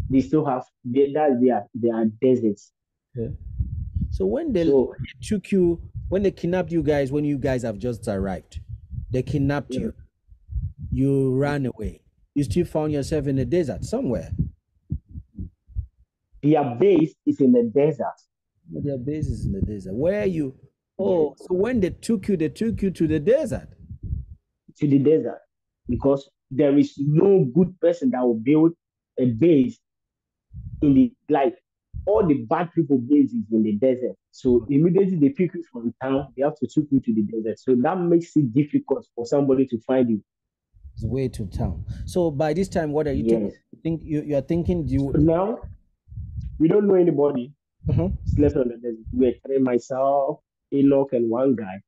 they still have they are deserts. Yeah. So when they So took you, when they kidnapped you guys, when you guys have just arrived, they kidnapped yeah, you. You ran away. You still found yourself in the desert somewhere. their base is in the desert. But their base is in the desert. Where are you? Yes, Oh, so when they took you to the desert. to the desert because there is no good person that will build a base in the like all the bad people bases in the desert. So immediately they pick you from town, they have to take you to the desert. So that makes it difficult for somebody to find you. It's way to town. So by this time, what are you thinking? Yes. You are thinking So you. now we don't know anybody. Mhm. Slept on the desert. We were three, myself, Enoch, and one guy.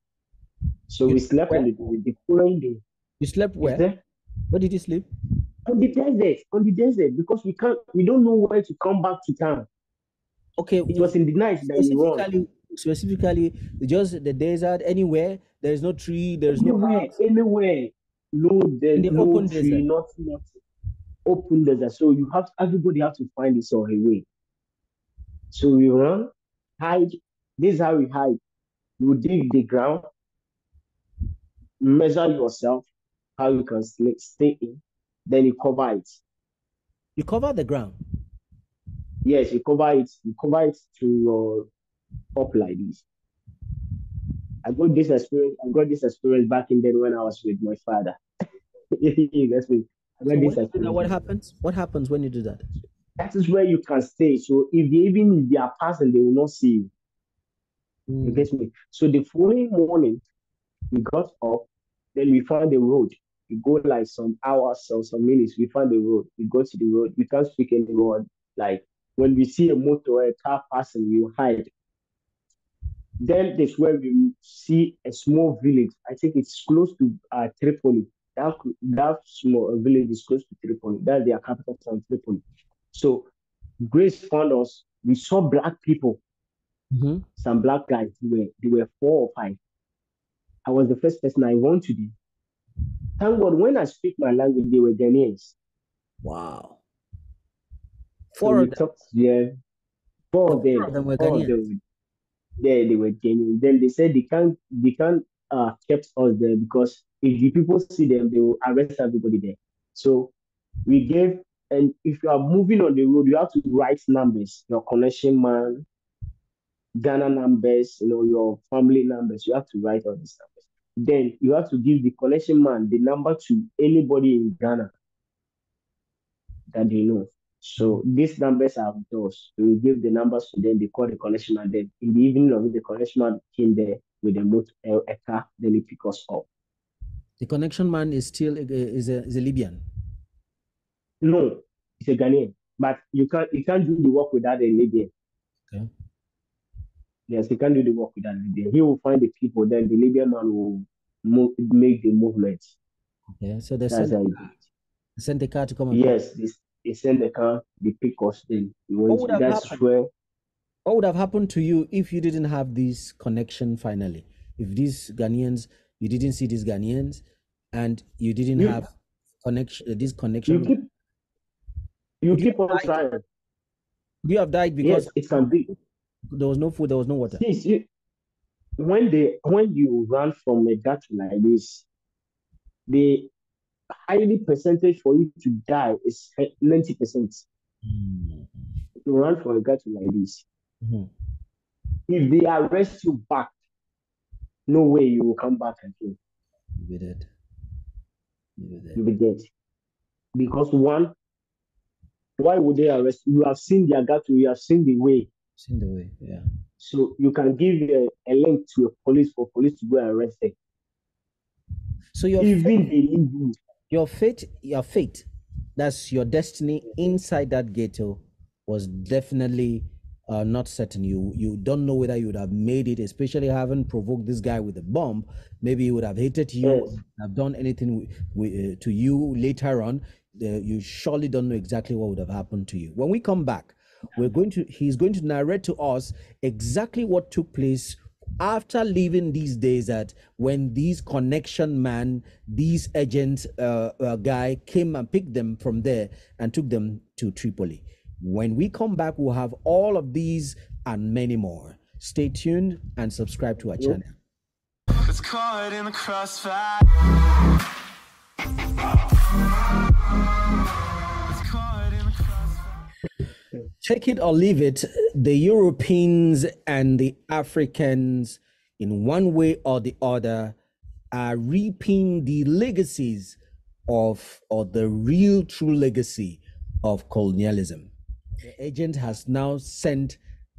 So You we slept where? on the desert. The following day, You slept is where? there Where did you sleep? on the desert, because we don't know where to come back to town. Okay, It was in the night that we run. specifically, just the desert. Anywhere there is no tree, there is no Anywhere, house anywhere. No, in there's the no open tree, desert. nothing. Open desert. So everybody have to find its own way. So we run, hide. This is how we hide. You dig the ground, measure yourself, how you can stay in, then you cover it. You cover the ground. Yes, you cover it to your up like this. I got this experience back in then when I was with my father. That's me. I So got when this you do that, experience. what happens? What happens when you do that? That is where you can stay. So if they are passing, they will not see you. You Mm. get me? So the following morning, we got up, then we found the road. We go like some hours or some minutes, we found the road. We go to the road. We can't speak any word. Like when we see a motor or a car passing, we hide. Then that's where we see a small village. I think it's close to Tripoli. That small village is close to Tripoli. That's their capital town, Tripoli. So Grace found us. We saw black people, Mhm. some black guys. They were 4 or 5. I was the first person I went to them. Thank God, when I speak my language, they were Ghanaians. Wow. So Four we of them. talked there. Four The of four them, of them were four of Ghanaians. them were there. They were Ghanaians. Then they said they can't kept us there because if the people see them, they will arrest everybody there. So we gave, and if you are moving on the road, you have to write numbers, your connection man, Ghana numbers, your family numbers. You have to write all these numbers. Then you have to give the connection man the number to anybody in Ghana that they know. So these numbers are those. So we give the numbers to them, they call the connection man. Then in the evening of it, the connection man came there with a motor, a car, then he pick us up. The connection man is still is a Libyan. No, it's a Ghanaian. But you can't do the work without a Libyan. Okay. Yes, he can't do the work without a Libyan. He will find the people, then the Libyan man will make the movement. Okay. So they That's sent how he do it. the car to come and pick. Yes, they send the car, they pick us, then we What went would to have that's happened? where What would have happened to you if you didn't have this connection finally? If these Ghanaians, you didn't see these Ghanaians, and you didn't you have connection, this you connection, keep you could you keep on have died? trying. Could you have died because Yes, it can be. there was no food, there was no water? See, when you run from a battle like this, the highly percentage for you to die is 90%. Mm. If you run from a battle like this, Mhm. if they arrest you back, no way you will come back again. You be dead. You be dead. You'll be dead. Because one, why would they arrest you? You have seen their battle, you have seen the way. Seen the way, yeah. So you can give a link to a police for police to go and arrest them. So Even they leave you. your fate, that's your destiny inside that ghetto was definitely not certain. You don't know whether you would have made it, especially having provoked this guy with a bomb. Maybe he would have hated you, Yes. have done anything to you later on. You surely don't know exactly what would have happened to you. When we come back, he's going to narrate to us exactly what took place after leaving these days, that when these connection man, these agents guy came and picked them from there and took them to Tripoli. When we come back, we'll have all of these and many more. Stay tuned and subscribe to our channel. It's caught in the crossfire. It's caught in the crossfire. Take it or leave it, the Europeans and the Africans, in one way or the other, are reaping the legacies of, or the real true legacy of colonialism. The agent has now sent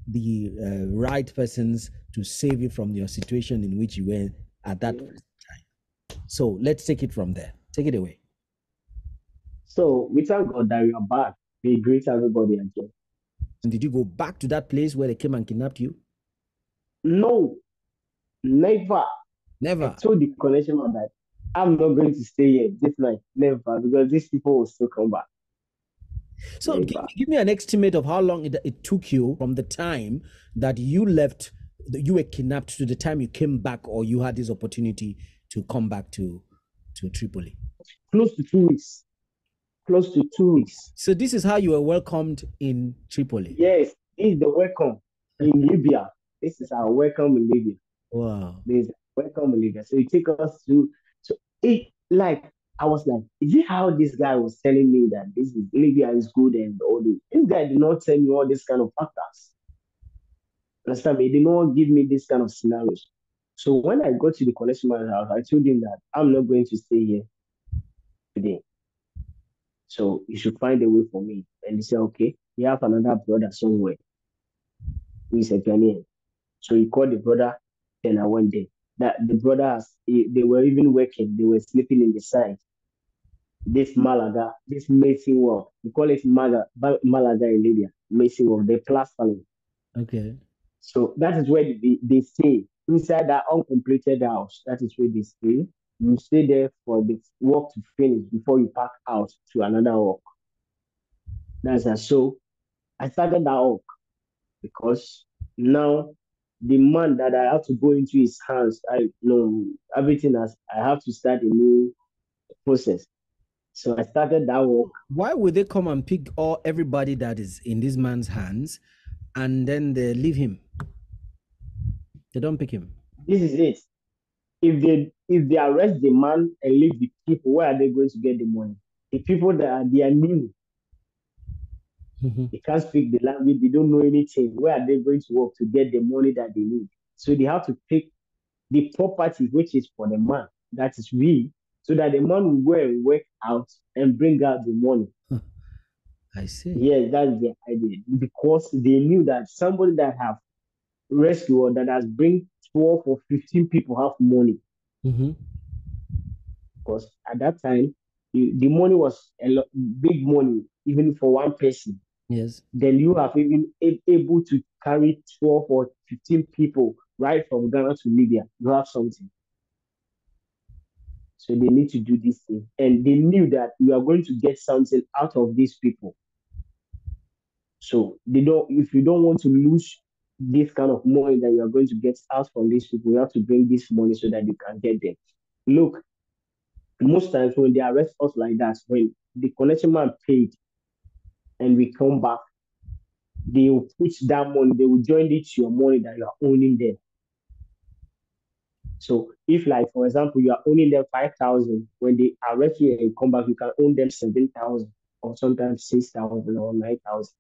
the right persons to save you from your situation in which you were at that time. So let's take it from there. Take it away. So we thank God that you are back. We greet everybody again. And did you go back to that place where they came and kidnapped you? No, never. Never. I told the connection man that I'm not going to stay here this night. Never, because these people will still come back. So give me an estimate of how long it took you from the time that you left, you were kidnapped, to the time you came back, or you had this opportunity to come back to Tripoli. Close to 2 weeks. Close to 2 weeks. So this is how you were welcomed in Tripoli. Yes, this is the welcome in Libya. This is our welcome in Libya. Wow. This is welcome in Libya. So you take us through. So it, like, I was like, is it how this guy was telling me that this is Libya is good and all this? This guy did not tell me all this kind of factors. Understand me? He did not give me this kind of scenarios. So when I got to the connection man's house, I told him that I'm not going to stay here today. So you should find a way for me. And he said, okay, you have another brother somewhere who is a Ghanaian. So he called the brother, and I went there. That the brothers, they were even working, they were sleeping in the side. This Malaga, this mason work, we call it Malaga in Libya, mason work, they plastering. Okay. So that is where they stay, inside that uncompleted house. That is where they stay. You stay there for the work to finish before you pack out to another work. That's that. So I started that work because now the man that I have to go into his hands, I know everything I have to start a new process. So I started that work. Why would they come and pick everybody that is in this man's hands and then they leave him? They don't pick him. This is it. If they arrest the man and leave the people, where are they going to get the money? The people they are new. They can't speak the language, they don't know anything. Where are they going to work to get the money that they need? So they have to pick the property which is for the man, that is we, so that the man will go and work out and bring out the money. I see. Yes, that's the idea. Because they knew that somebody that have rescued or that has bring 12 or 15 people have money. Because at that time, the money was big money, even for one person. Yes. Then you have even able to carry 12 or 15 people right from Ghana to Libya. You have something. So they need to do this thing. And they knew that you are going to get something out of these people. So if you don't want to lose this kind of money that you are going to get out from these people, you have to bring this money so that you can get them. Look, most times when they arrest us like that, when the connection man paid and we come back, they will put that money, they will join it to your money that you are owning them. So if, like, for example, you are owning them 5,000, when they arrest you and you come back, you can own them 7,000 or sometimes 6,000 or 9,000.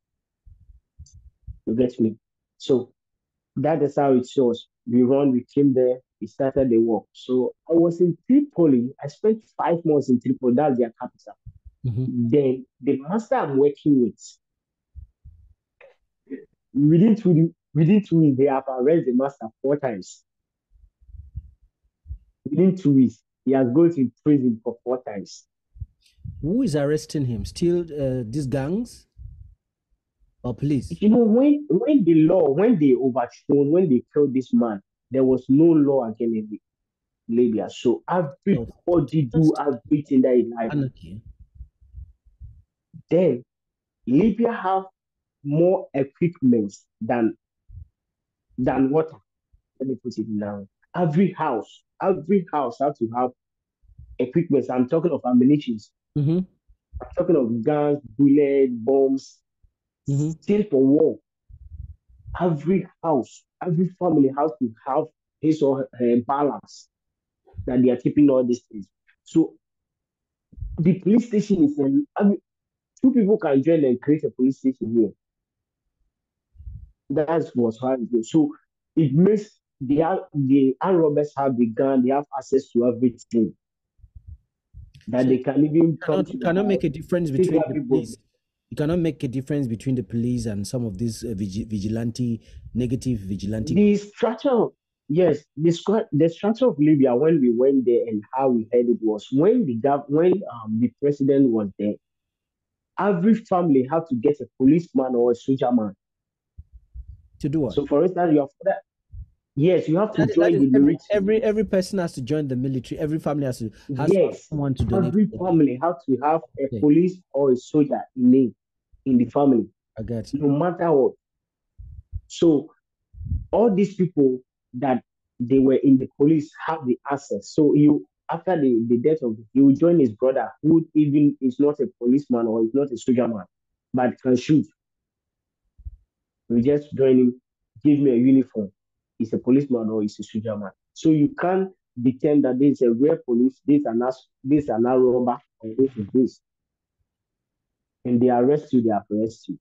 You get me? So that is how it shows. We came there, we started the work. So I was in Tripoli. I spent 5 months in Tripoli. That's their capital. Then the master I'm working with, within 2 weeks, they have arrested the master 4 times. Within 2 weeks, he has gone to prison for 4 times. Who is arresting him? Still these gangs? or police? You know, when the law, when they overthrown, when they killed this man, there was no law again in Libya. So So everybody do just everything that is like. anarchy. Then Libya have more equipment than water. Let me put it now. Every house have to have equipment. I'm talking of ammunition. Mm-hmm. I'm talking of guns, bullets, bombs, Mm-hmm. still for war. Every house, every family has to have his or her balance that they are keeping all these things. So the police station is I mean, two people can join and create a police station here. That's what's how it goes. So it makes the armed robbers have the gun, they have access to everything that So they can even come to you your cannot house, make a difference take between the everybody. police. You cannot make a difference between the police and some of these vigilante, negative vigilante. The structure of yes, the structure of Libya when we went there and how we heard it was when the president was there, every family had to get a policeman or a soldier man. To do what? So for instance, your father, yes, you have to That join is the military. every person has to join the military. Every family has to have Yes, someone to donate. every family have to have a Okay, police or a soldier in the family, I got you. no matter what. So all these people that they were in the police have the access. So you after the death of he will join his brother who even is not a policeman or is not a soldier man, but can shoot. We just join him, give me a uniform. He's a policeman or he's a soldier man. So you can't pretend that this is a real police, this are not robber, or this is this. And they arrest you, they arrest you.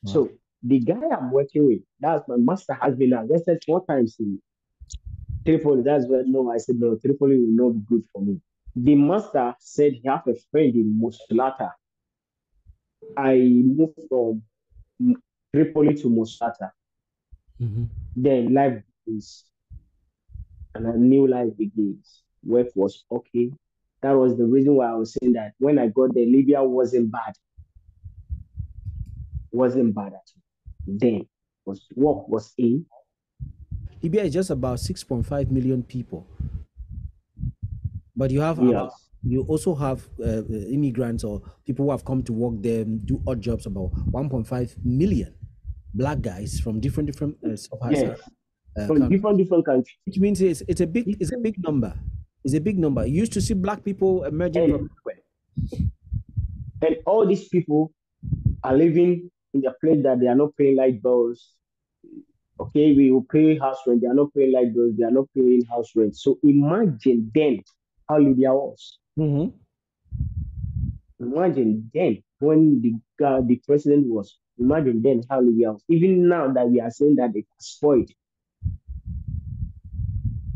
Wow. So the guy I'm working with, that's my master, has been arrested 4 times in Tripoli. That's where no, I said no, Tripoli will not be good for me. The master said he have a friend in Musulata. I moved from Tripoli to Musulata. Mm-hmm. Then life begins, and a new life begins. Work was okay. That was the reason why I was saying that when I got there, Libya wasn't bad at all. Then was work was in. Libya is just about 6.5 million people, but Yes. you also have immigrants or people who have come to work there and do odd jobs. About 1.5 million black guys from different Yes. From countries, different countries. which means it's a big number. It's a big number. You used to see black people emerging from And everywhere. and all these people are living in a place that they are not paying light bills. Okay, we will pay house rent. They are not paying light bills. They are not paying house rent. So imagine then how Libya was. Mm-hmm. Imagine then when the president was. Imagine then how Libya was. Even now that we are saying that it has spoiled,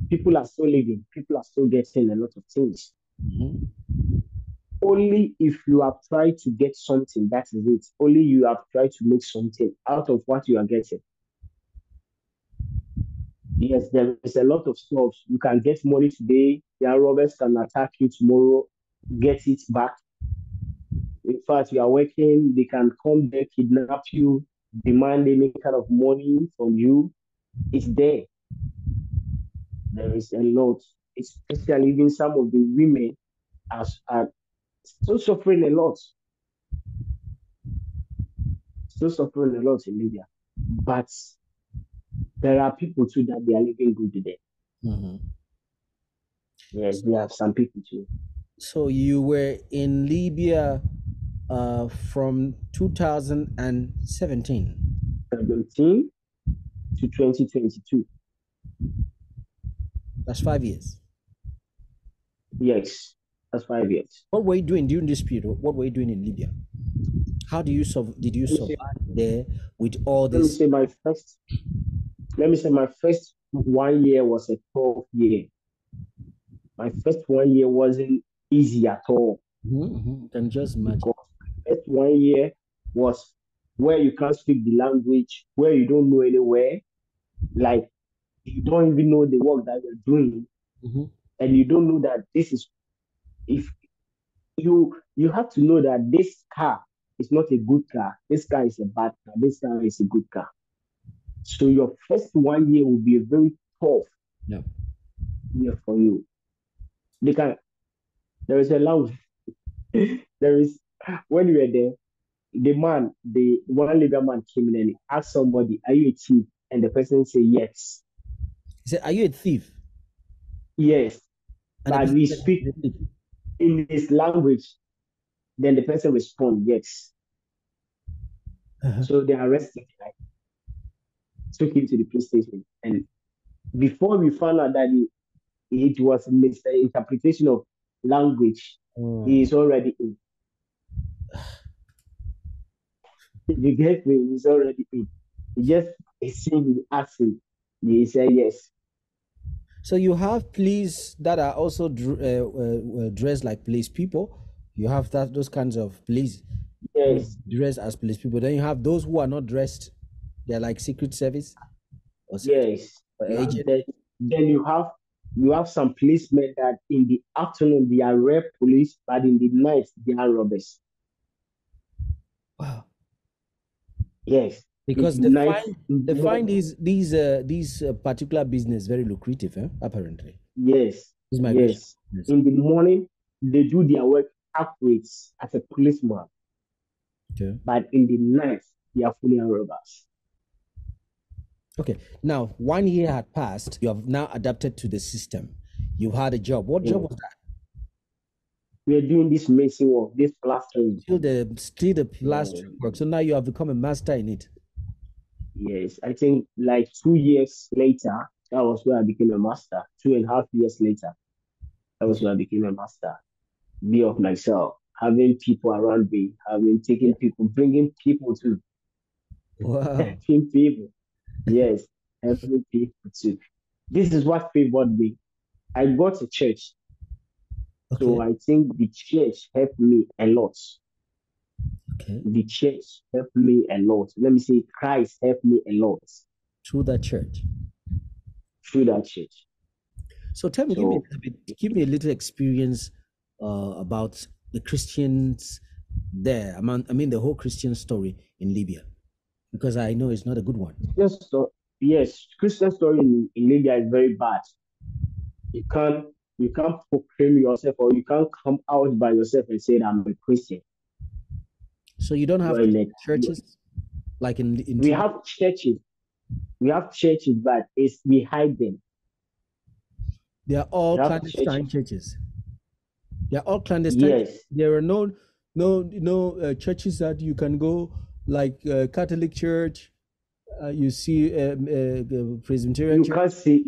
people are still living. People are still getting a lot of things. Mm-hmm. Only if you have tried to get something, that is it. Only you have tried to make something out of what you are getting. Yes, there is a lot of stuff. You can get money today. The robbers can attack you tomorrow, get it back. In fact, you are working, they can come there, kidnap you, demand any kind of money from you. It's there. There is a lot. Especially even some of the women are still suffering a lot. Still suffering a lot in Libya. But there are people too that they are living good today. Mm-hmm. Yes, we have some people too. So you were in Libya from 2017. 17 to 2022. That's 5 years. Yes, that's 5 years. What were you doing during this period? What were you doing in Libya? How did you Let me say, survive there with all let me this? say my first let me say my first 1 year was a tough year. My first 1 year wasn't easy at all Mm-hmm. Can just imagine. because first 1 year was where you can't speak the language, where you don't know anywhere, like you don't even know the work that you're doing, Mm-hmm. and you don't know that this is if you have to know that this car. is not a good car. This car is a bad car. This car is a good car. So your first 1 year will be a very tough year for you. There is a language. There is when we were there, the one Libyan man came in and asked somebody, "Are you a thief?" And the person said, "Yes." He said, "Are you a thief?" Yes. And but we speak in this language. Then the person responds, "Yes." So they arrested him, like, took him to the police station. And before we found out that it was a misinterpretation of language, he is already in. You get me? He's already in. He just seen asking. He said yes. So you have police that are also dressed like police people. You have those kinds of police Yes. dressed as police people. Then you have those who are not dressed. They're like secret service. Or yes. Agent. Then you have some policemen that in the afternoon they are rare police, but in the night they are robbers. Wow. Yes. Because they find these particular business very lucrative, apparently. Yes. Yes. In the morning, they do their work accurate as a policeman. Okay. But in the night, they are fully robbers. Okay. Now, 1 year had passed. You have now adapted to the system. You had a job. What job was that? We are doing this mason work, this plastering. Still the plastering work. So now you have become a master in it. Yes, I think like 2 years later, that was where I became a master. 2.5 years later, that was where I became a master. Be of myself, having people around me, taking people, bringing people to. Wow. Helping people. Yes, helping people too. This is what favored me. I got a church. Okay. So I think the church helped me a lot. Okay. The church helped me a lot. Let me say Christ helped me a lot. Through that church. Through that church. So tell me, give me a little experience about the Christians there. I mean the whole Christian story in Libya, because I know it's not a good one. Yes, Christian story in Libya is very bad. You can't proclaim yourself, or you can't come out by yourself and say that I'm a Christian. So you don't have churches like in we have churches. We have churches, but we hide them. They are all clandestine churches. They are all clandestine. Yes. There are no churches that you can go, like Catholic Church. You see Presbyterian. You can't see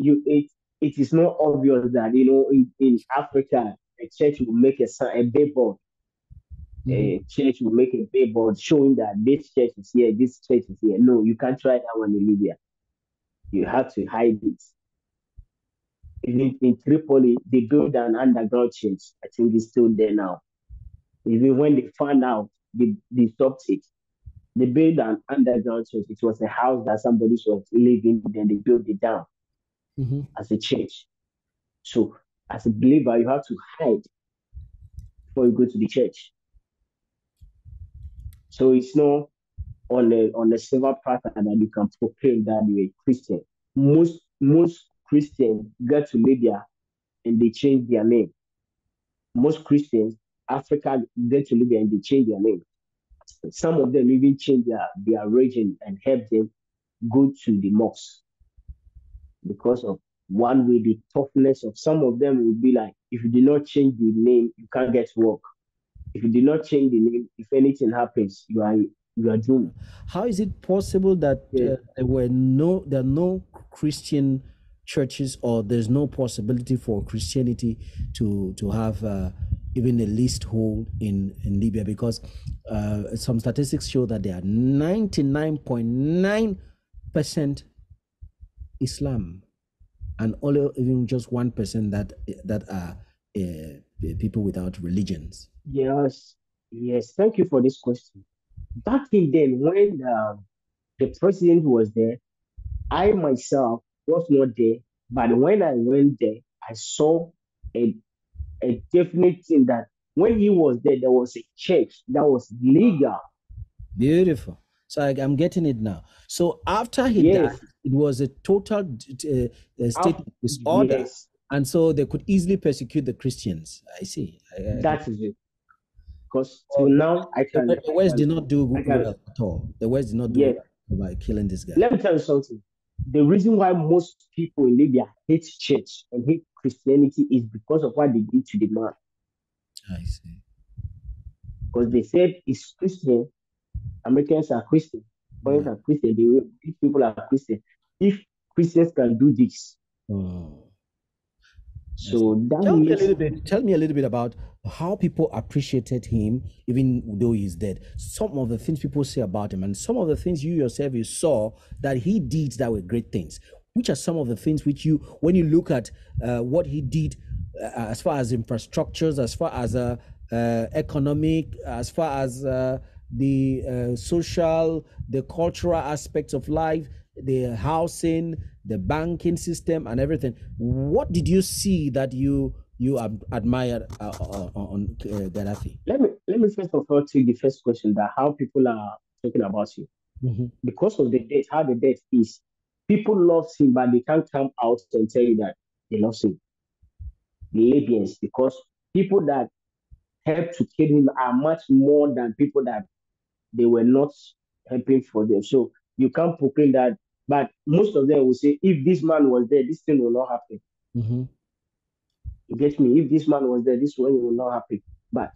It is not obvious that in Africa a church will make a billboard. A church will make a billboard showing that this church is here, this church is here. No, you can't try that one in Libya. You have to hide it. Even in Tripoli, they built an underground church. I think it's still there now. Even when they found out, they stopped it. They built an underground church. It was a house that somebody was living, then they built it down as a church. So, as a believer, you have to hide before you go to the church. So it's not on the silver platter that you can proclaim that you're a Christian. Most Christians get to Libya and they change their name. Most Christians, Africa, get to Libya and they change their name. Some of them even change their region and help them go to the mosque. Because of one way, the toughness of some of them will be like, if you do not change the name, you can't get work. If you do not change the name, if anything happens, you are doomed. How is it possible that there are no Christian churches, or there's no possibility for Christianity to have even a leasehold in Libya? Because some statistics show that there are 99.9% Islam, and only even just 1% that are people without religions. Yes. Thank you for this question. Back in then, when the president was there, I myself was not there. But when I went there, I saw a definite thing that when he was there, there was a church that was legal Beautiful. So I'm getting it now. So after he died, Yes, it was a total state of disorder, yes, and so they could easily persecute the Christians. I see. I get. that is it. Because till Oh, now, the West did not do I can, well at all. The West did not do yeah. well by killing this guy. Let me tell you something. The reason why most people in Libya hate church and hate Christianity is because of what they did to the man. I see. Because they said he's Christian, Americans are Christian, foreigners are Christian, these people are Christian. If Christians can do this, Oh. so that Tell me a makes little bit. Tell me a little bit about how people appreciated him, even though he's dead. Some of the things people say about him, and some of the things you yourself you saw that he did that were great things. Which are some of the things which you, when you look at what he did, as far as infrastructures, as far as economic, as far as the social, the cultural aspects of life, the housing, the banking system, and everything. What did you see that you admired on Gaddafi? let me first of all take the first question that how people are talking about you. Mm-hmm. Because of the death, how the death is, people love him, but they can't come out and tell you that they love him. The Libyans, because people that helped to kill him are much more than people that they were not helping for them. So you can't proclaim that. But most of them will say, if this man was there, this thing will not happen. Mm-hmm. You get me? If this man was there, this one will not happen. But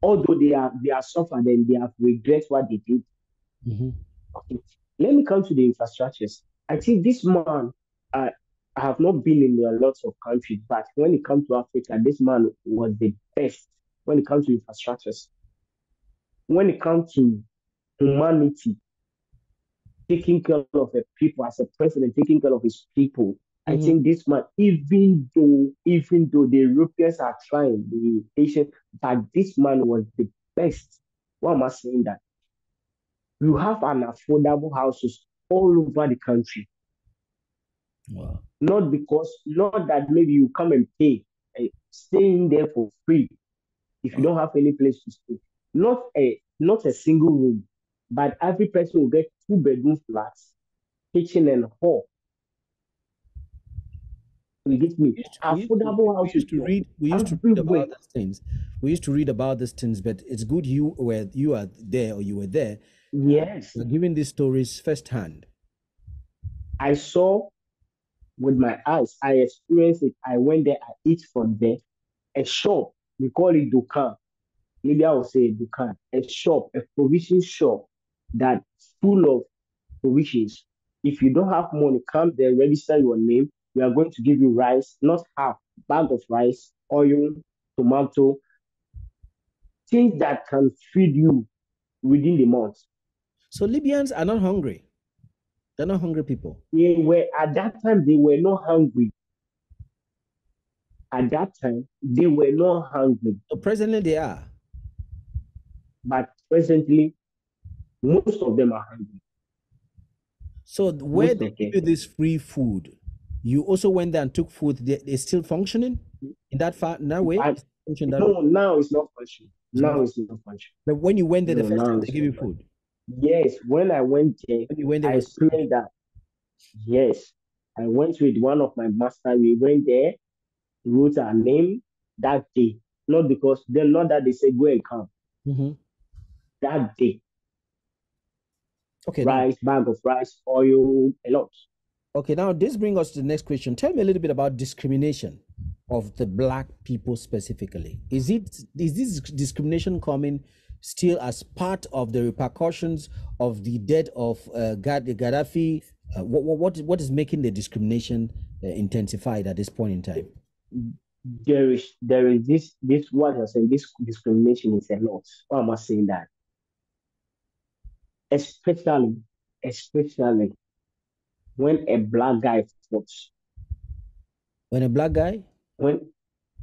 although they are suffered and they have regret what they did. Mm-hmm. Okay. Let me come to the infrastructures. I think this man, I have not been in a lot of countries, but when it comes to Africa, this man was the best when it comes to infrastructures. When it comes to humanity, taking care of the people as a president, taking care of his people. I Mm-hmm. think this man, even though the Europeans are trying, the Asian, but this man was the best. Why am I saying that? You have an affordable houses all over the country. Wow. Not that maybe you come and pay, staying there for free if you Wow. don't have any place to stay. Not a single room, but every person will get 2 bedroom flats, kitchen and hall. You get me? Affordable We houses used to for read everywhere. about these things. We used to read about these things, but it's good you are there or you were there. Yes, You're giving these stories firsthand. I saw with my eyes. I experienced it. I went there. I eat from there. A shop, we call it Dukan. Maybe I will say Dukan. A shop, a provision shop that full of provisions. If you don't have money, come there, register your name. We are going to give you rice, not half, bag of rice, oil, tomato, things that can feed you within the month. So Libyans are not hungry. They're not hungry people. They were at that time they were not hungry. At that time they were not hungry. So presently they are. But presently, most of them are hungry. So where Most they of give them. you this free food, you also went there and took food. They're still functioning in that way. But Function that way. no, now it's not functioning. It's not. Now it's not functioning. But when you went there the No, first time, now they it's give not you functioning. food. Yes, when I went there, When you went there I was experienced that. Yes, I went with one of my master. We went there, wrote our name that day. Not because then, not that they said go and come. mm-hmm. That day, Okay. Now, rice, bag of rice, oil, a lot. this brings us to the next question. Tell me a little bit about discrimination of the black people specifically. Is this discrimination coming still as part of the repercussions of the death of Gaddafi? What is making the discrimination intensified at this point in time? There is this what you're saying, this discrimination is a lot. Why am I saying that? Especially when a black guy fought. When a black guy, When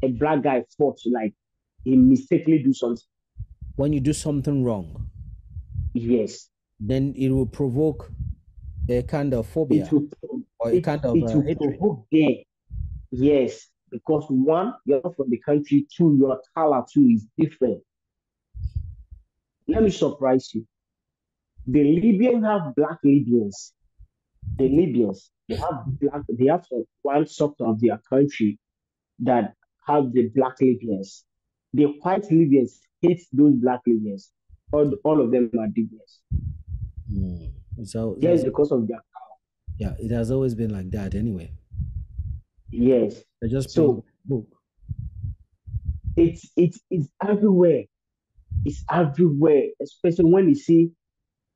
a black guy fought, like he mistakenly do something. when you do something wrong, Yes. then it will provoke a kind of phobia It will or a kind of it will hatred. provoke them. Yes. Because one, you're not from the country, two, your color too is different. Let me surprise you. The Libyans have black Libyans. The Libyans, they have one sector of their country that have the black Libyans. The white Libyans hate those black Libyans. All of them are Libyans. So Yes, because of their power. Yeah, it has always been like that anyway. Yes. They're just so book. It's everywhere. It's everywhere, especially when you see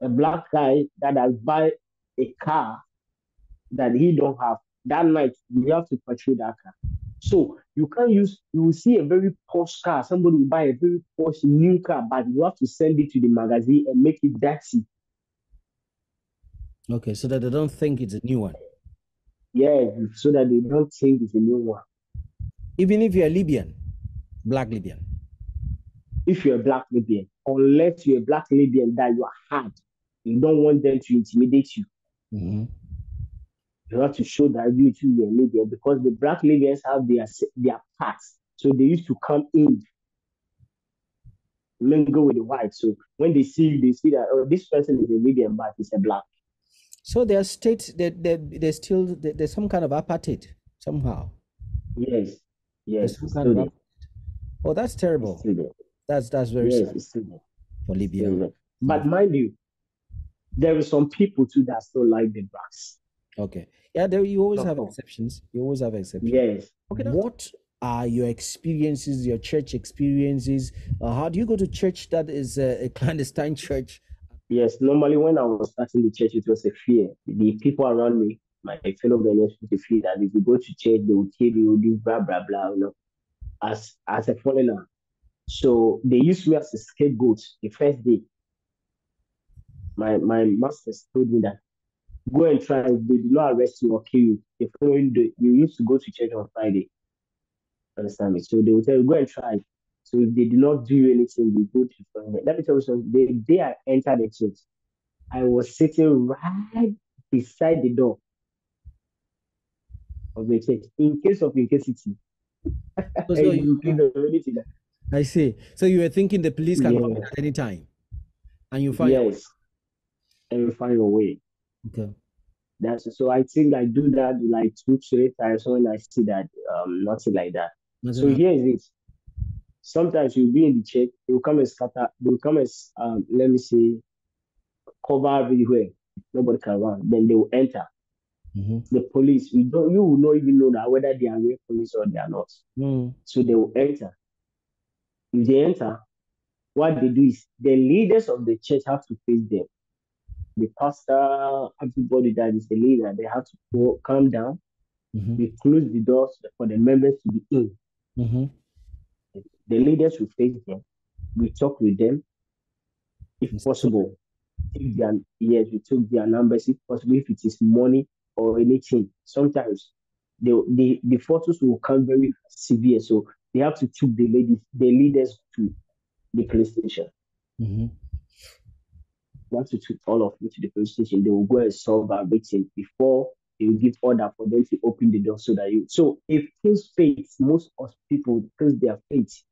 a black guy that has buy a car that he don't have. That night, you have to patrol that car. So you will see a very posh car. Somebody will buy a very posh new car, but you have to send it to the magazine and make it dirty. Okay, so that they don't think it's a new one. Yeah, so that they don't think it's a new one. Even if you're Libyan, black Libyan. If you're a black Libyan, unless you're a black Libyan that you are hard, you don't want them to intimidate you. You have to show that you too are Libyan, because the black Libyans have their parts. So they used to come in, mingle with the white. So when they see you, they see that, oh, this person is a Libyan, but it's a black. So their state, there's some kind of apartheid somehow. Yes. Oh, that's terrible. That's very sad for Libya. But mind you, there are some people too that still like the blacks. Okay. Yeah, you always have exceptions. Yes. Okay. What are your experiences, your church experiences? How do you go to church that is a clandestine church? Yes, normally when I was starting the church, it was a fear. The people around me, my fellow Ghanaians, put a fear that if you go to church, they will kill you, do blah, blah, blah, as a foreigner. So they used me as a scapegoat the first day. My masters told me that go and try. They did not arrest you or kill you. The following day, you used to go to church on Friday. Understand me? So they will tell you, go and try. So if they do not do anything, you go to Friday. Let me tell you something. The day I entered the church, I was sitting right beside the door of the church in case of incasity. I see. So you were thinking the police can come at any time, and you find and you find your way. Okay. So I think I do that like 2-3 times when I see that nothing like that. So here is it. Sometimes you'll be in the church, they will come and scatter, they will come and let me say cover everywhere. Nobody can run. Then they will enter. The police, you will not even know that whether they are real police or they are not. So they will enter. If they enter, what they do is the leaders of the church have to face them. The pastor, everybody that is the leader, they have to calm down. We close the doors for the members to be in. The leaders will face them. We talk with them. If possible, we took their numbers. If possible, if it is money or anything. Sometimes the photos will come very severe. So they have to take the leaders to the police station. Once you took all of them to the police station, they will go and solve everything before they will give order for them to open the door so that you. So if things faith, most of people because their faith.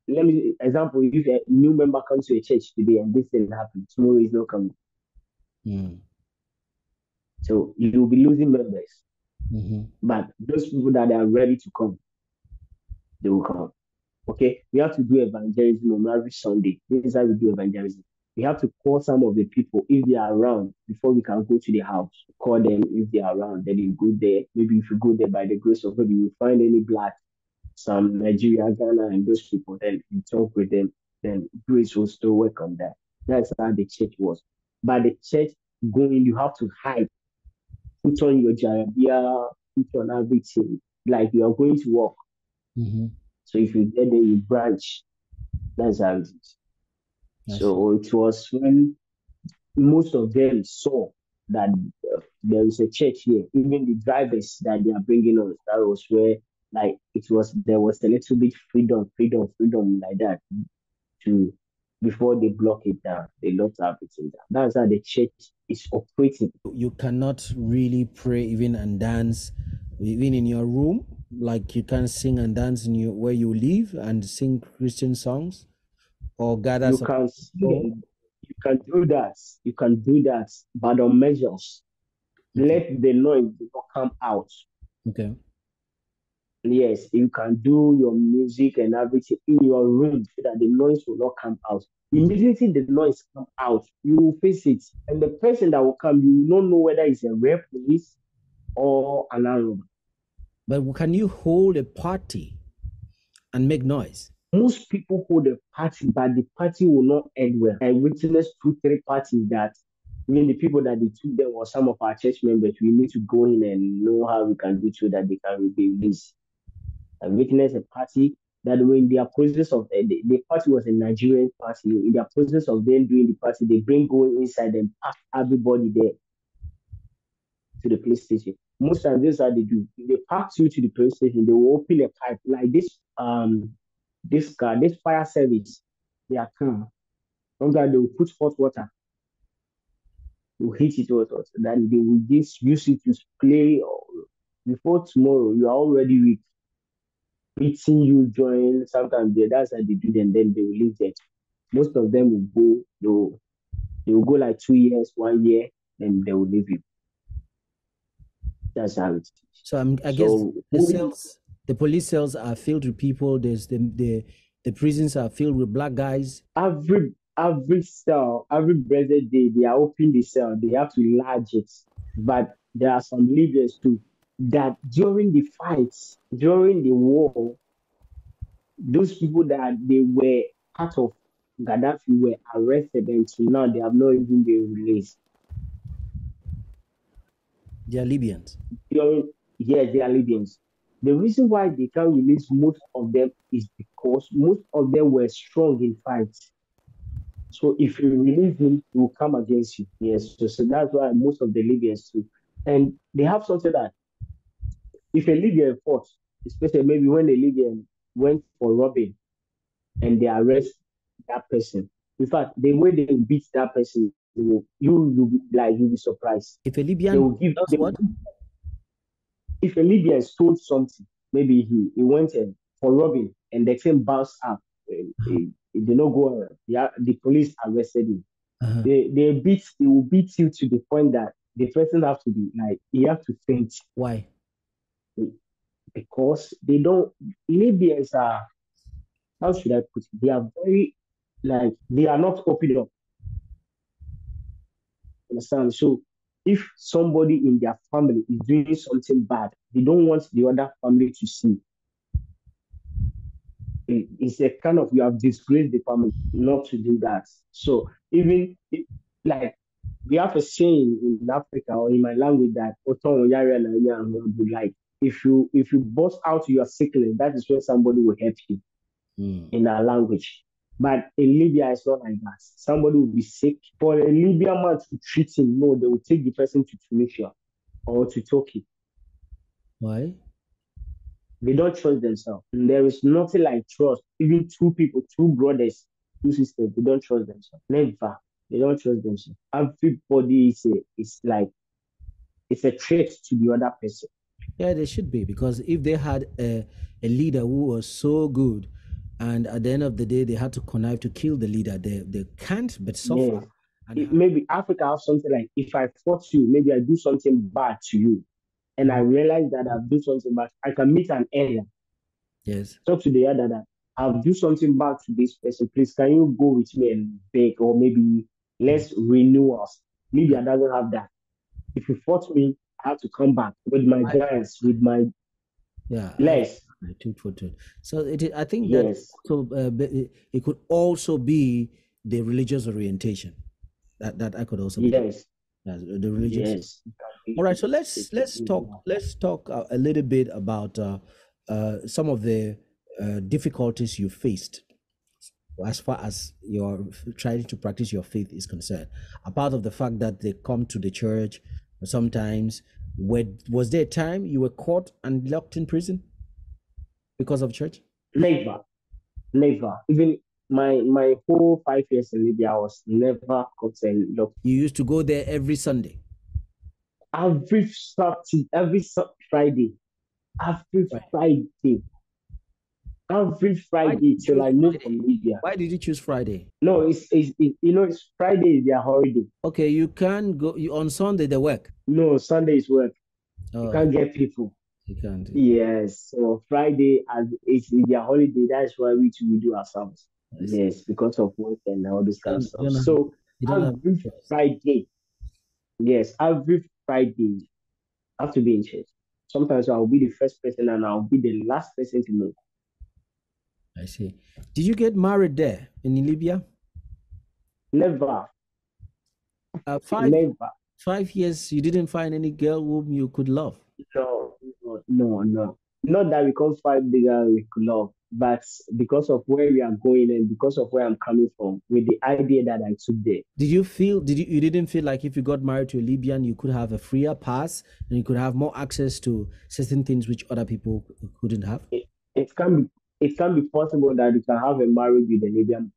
Let me example: if a new member comes to a church today and this thing happens, tomorrow is not coming. So you will be losing members. But those people that are ready to come, they will come. Okay, we have to do evangelism on every Sunday. This is how we do evangelism. We have to call some of the people if they are around before we can go to the house. Call them if they are around. Then you go there. Maybe if you go there by the grace of God, you will find any black, some Nigeria, Ghana, and those people. Then you talk with them. Then grace will still work on that. That's how the church was. But the church going, you have to hide. Put on your jalabia, put on everything. Like you are going to work. So if you get there, you branch. That's how it is. So it was when most of them saw that there is a church here. Even the drivers that they are bringing us, that was where like there was a little bit freedom like that before they block it down. They locked everything down. That's how the church is operating. You cannot really pray even and dance even in your room. Like you can sing and dance in where you live and sing Christian songs or gather. You can do that. You can do that, but on measures. Okay. Let the noise not come out. Okay. Yes, you can do your music and everything in your room so that the noise will not come out. Immediately the noise come out, you will face it. And the person that will come, you will not know whether it's a real police or an armed. But can you hold a party and make noise? Most people hold a party, but the party will not end well. I witnessed 2, 3 parties that even the people that they took them or some of our church members, we need to go in and know how we can do so that they can be released. I witnessed a party that when their process of the party was a Nigerian party. In their process of them doing the party, they bring going inside and pack everybody there to the police station. Most times this is how they do. If they pack you to the police station, they will open a pipe like this fire service, their car. Sometimes they will put hot water. They will heat it with water. Then they will just use it to play. Before tomorrow, you are already weak. Meeting you join sometimes that's how they do them, then they will leave there. Most of them will go, they will go like 2 years, 1 year, then they will leave you. That's how it is. So I guess the police cells are filled with people. There's the prisons are filled with black guys. Every cell, every blessed day, they are opening the cell. They have to enlarge it. But there are some leaders too that during the fights, during the war, those people that they were part of Gaddafi were arrested, and till now they have not even been released. They are Libyans. Yes, they are Libyans. The reason why they can't release most of them is because most of them were strong in fights. So if you release them, they will come against you. Yes, so that's why most of the Libyans too. And they have something that if a Libyan fought, especially maybe when a Libyan went for robbing and they arrest that person. In fact, the way they beat that person, you'll be surprised. If a Libyan does what? If a Libyan stole something, maybe he went for robbing and the thing bounced up, he did not go. The police arrested him. They will beat you to the point that the person have to be like he have to faint. Why? Because they don't. Libyans are, how should I put it? They are very they are not open up. Understand? So if somebody in their family is doing something bad, they don't want the other family to see. It's a kind of, you have disgraced the family not to do that. So even we have a saying in Africa or in my language that if you burst out your sickness, that is when somebody will help you in our language. But in Libya, it's not like that. Somebody will be sick. For a Libyan man to treat him, no, they will take the person to Tunisia or to Turkey. Why? They don't trust themselves. And there is nothing like trust. Even two people, two brothers, two sisters, they don't trust themselves. Never. They don't trust themselves. Everybody is a threat to the other person. Yeah, they should be, because if they had a leader who was so good, and at the end of the day, they had to connive to kill the leader, they can't but suffer. Yes. Maybe Africa have something like, if I fought you, maybe I do something bad to you, and I realize that I've done something bad, I can meet an elder. Yes. Talk to the elder that I've done something bad to this person. Please, can you go with me and beg, or maybe let's renew us. Libya doesn't have that. If you fought me, I have to come back with my guns, with my legs. So I think that so it could also be the religious orientation that I could also be. Yes. The religious. Yes. All right. So let's talk a little bit about some of the difficulties you faced as far as you're trying to practice your faith is concerned. Apart of the fact that they come to the church sometimes, was there a time you were caught and locked in prison because of church? Never. Even my whole 5 years in Libya, I was never caught and locked. You used to go there every Sunday? Every Saturday, every Friday, every Friday. Every Friday till I move from Libya. Why did you choose Friday? No, it's Friday is their holiday. Okay, you can go on Sunday they work. No, Sunday is work. You can't get people. You can't. Yes, so Friday as it's their holiday. That's why we do ourselves. Yes, because of work and all this kind of stuff. So every Friday, yes, every Friday, I have to be in church. Sometimes I'll be the first person and I'll be the last person to move. I see. Did you get married there in Libya? Never. Never. 5 years, you didn't find any girl whom you could love? No. Not that we can't find the girl we could love, but because of where we are going and because of where I'm coming from, with the idea that I took there. You didn't feel like if you got married to a Libyan, you could have a freer pass and you could have more access to certain things which other people couldn't have? It can be possible that you can have a marriage with a Libyan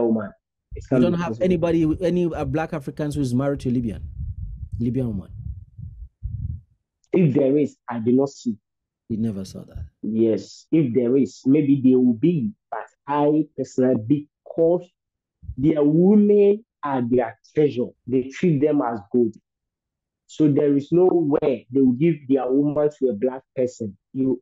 woman. You don't have any black Africans who is married to a Libyan woman? If there is, I do not see. You never saw that? Yes. If there is, maybe there will be, but I personally, because their women are their treasure, they treat them as gold. So there is no way they will give their woman to a black person. It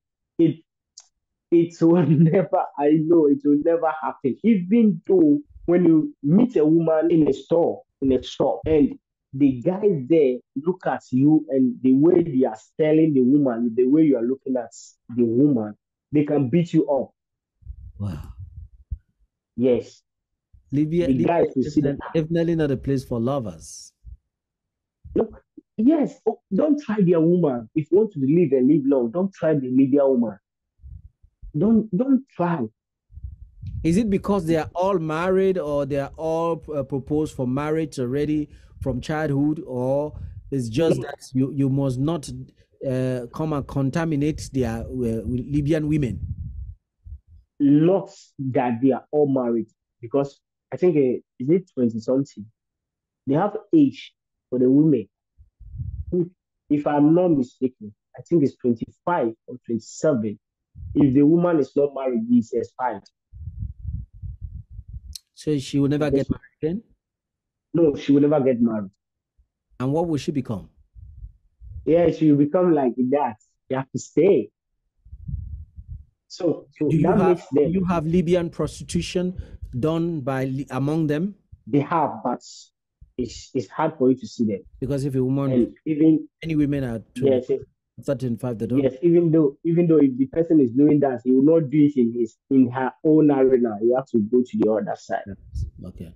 will never, I know it will never happen. Even though when you meet a woman in a store, and the guys there look at you and the way they are selling the woman, the way you are looking at the woman, they can beat you up. Wow. Yes. Libya is definitely not a place for lovers. Look, yes. Oh, don't try their woman. If you want to live and live long, don't try the Libya woman. Don't try. Is it because they are all married or they are all proposed for marriage already from childhood, or it's just that you must not come and contaminate their Libyan women? Not that they are all married, because I think is it 20-something? They have age for the women. If I'm not mistaken, I think it's 25 or 27. If the woman is not married, it's expired. So she will never get married again? No, she will never get married. And what will she become? Yeah, she will become like that. You have to stay. So do you have Libyan prostitution done by among them? They have, but it's hard for you to see them. Because if a woman, and even any women are 35, they don't. Yes, even though if the person is doing that, he will not do it in her own arena. You have to go to the other side. Okay.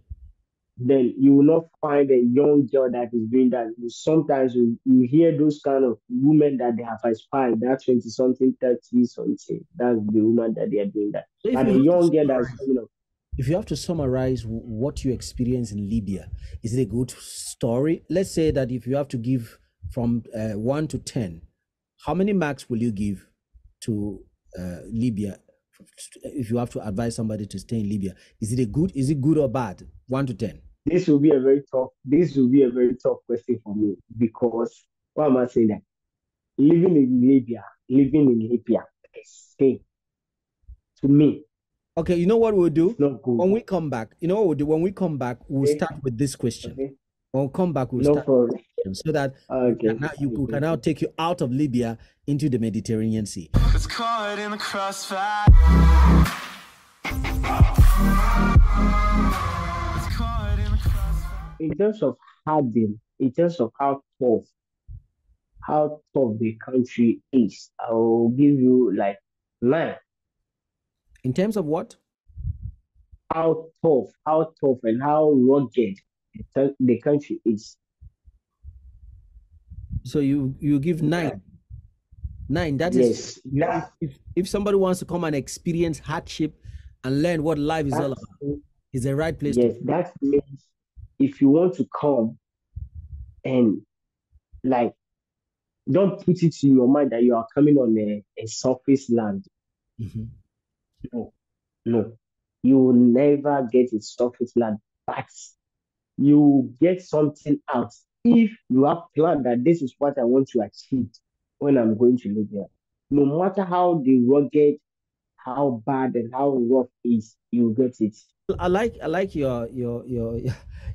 Then you will not find a young girl that is doing that. Sometimes you hear those kind of women that they have aspired, that 20-something, 30-something. That's the woman that they are doing that. So but a young girl that is coming up. If you have to summarize what you experience in Libya, is it a good story? Let's say that if you have to give from 1 to 10, how many marks will you give to Libya? If you have to advise somebody to stay in Libya, is it good or bad? 1 to 10. This will be a very tough question for me, because why am I saying that? Living in Libya, stay to me. Okay, you know what we'll do? Not good. When we come back, you know what we'll do? When we come back, we'll start with this question. Okay. When we come back, we'll start with this question, so that we can now take you out of Libya into the Mediterranean Sea. It's caught in the crossfire. In terms of hardening, in terms of how tough the country is, I will give you like 9. In terms of what? How tough and how rugged the country is. So you give 9. 9. That is, if somebody wants to come and experience hardship and learn what life is all about, is the right place. Yes, that means if you want to come and like, don't put it in your mind that you are coming on a surface land. Mm-hmm. No, you will never get a surface land, but you get something out if you have planned that this is what I want to achieve when I'm going to live there. No matter how the rugged, how bad and how rough is, you get it. I like your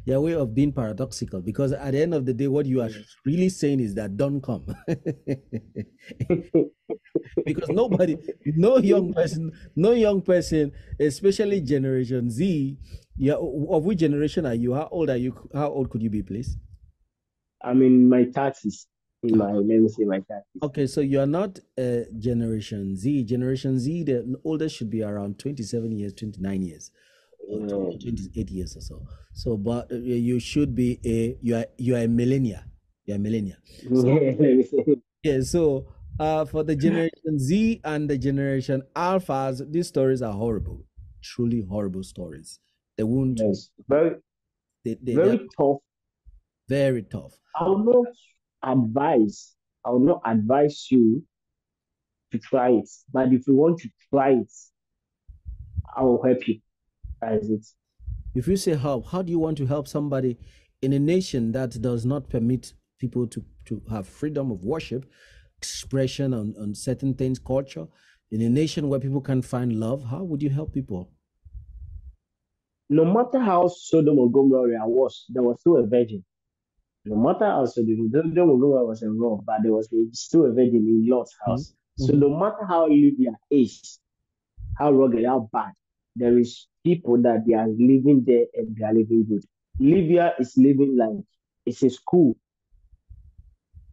your way of being paradoxical, because at the end of the day, what you are really saying is that don't come. Because no young person, especially Generation Z, yeah, of which generation are you? How old are you? How old could you be, please? I'm in my 30s. Let me say my 30s. Okay, so you are not Generation Z. Generation Z, the oldest should be around 27 years, 29 years, or 28 years or so. So, but you should be you are a millennia. You're a millennia. So, Let me say. yeah, so for the Generation Z and the Generation Alphas, these stories are horrible, truly horrible stories. They won't. Yes, very They're tough. very tough. I will not advise you to try it. But if you want to try it, I will help you. As it. If you say help, how do you want to help somebody in a nation that does not permit people to have freedom of worship, expression on certain things, culture, in a nation where people can find love? How would you help people? No matter how Sodom and Gomorrah was, there was still a virgin. No matter how Sodom and Gomorrah was involved, but there was still a virgin in Lot's house. Mm-hmm. So no matter how Libya is, how rugged, how bad, there is people that they are living there and they are living good. Libya is living like it's a school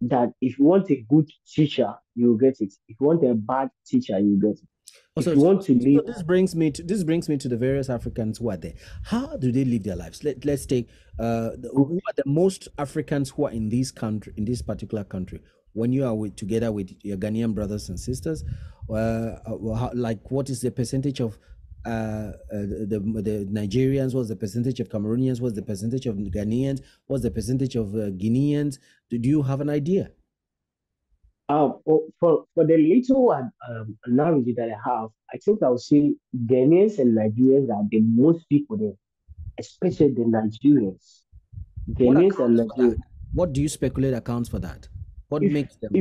that if you want a good teacher, you get it. If you want a bad teacher, you get it. So this brings me to the various Africans who are there. How do they live their lives? Let's take who are the most Africans who are in this country, in this particular country. When you are together with your Ghanaian brothers and sisters, like what is the percentage of the Nigerians? What's the percentage of Cameroonians? What's the percentage of Ghanaians? What's the percentage of Guineans? Do you have an idea? For the little knowledge that I have, I think I would say Ghanaians and Nigerians are the most people there, especially the Nigerians. Ghanaians and Nigerians. What do you speculate accounts for that? What makes them?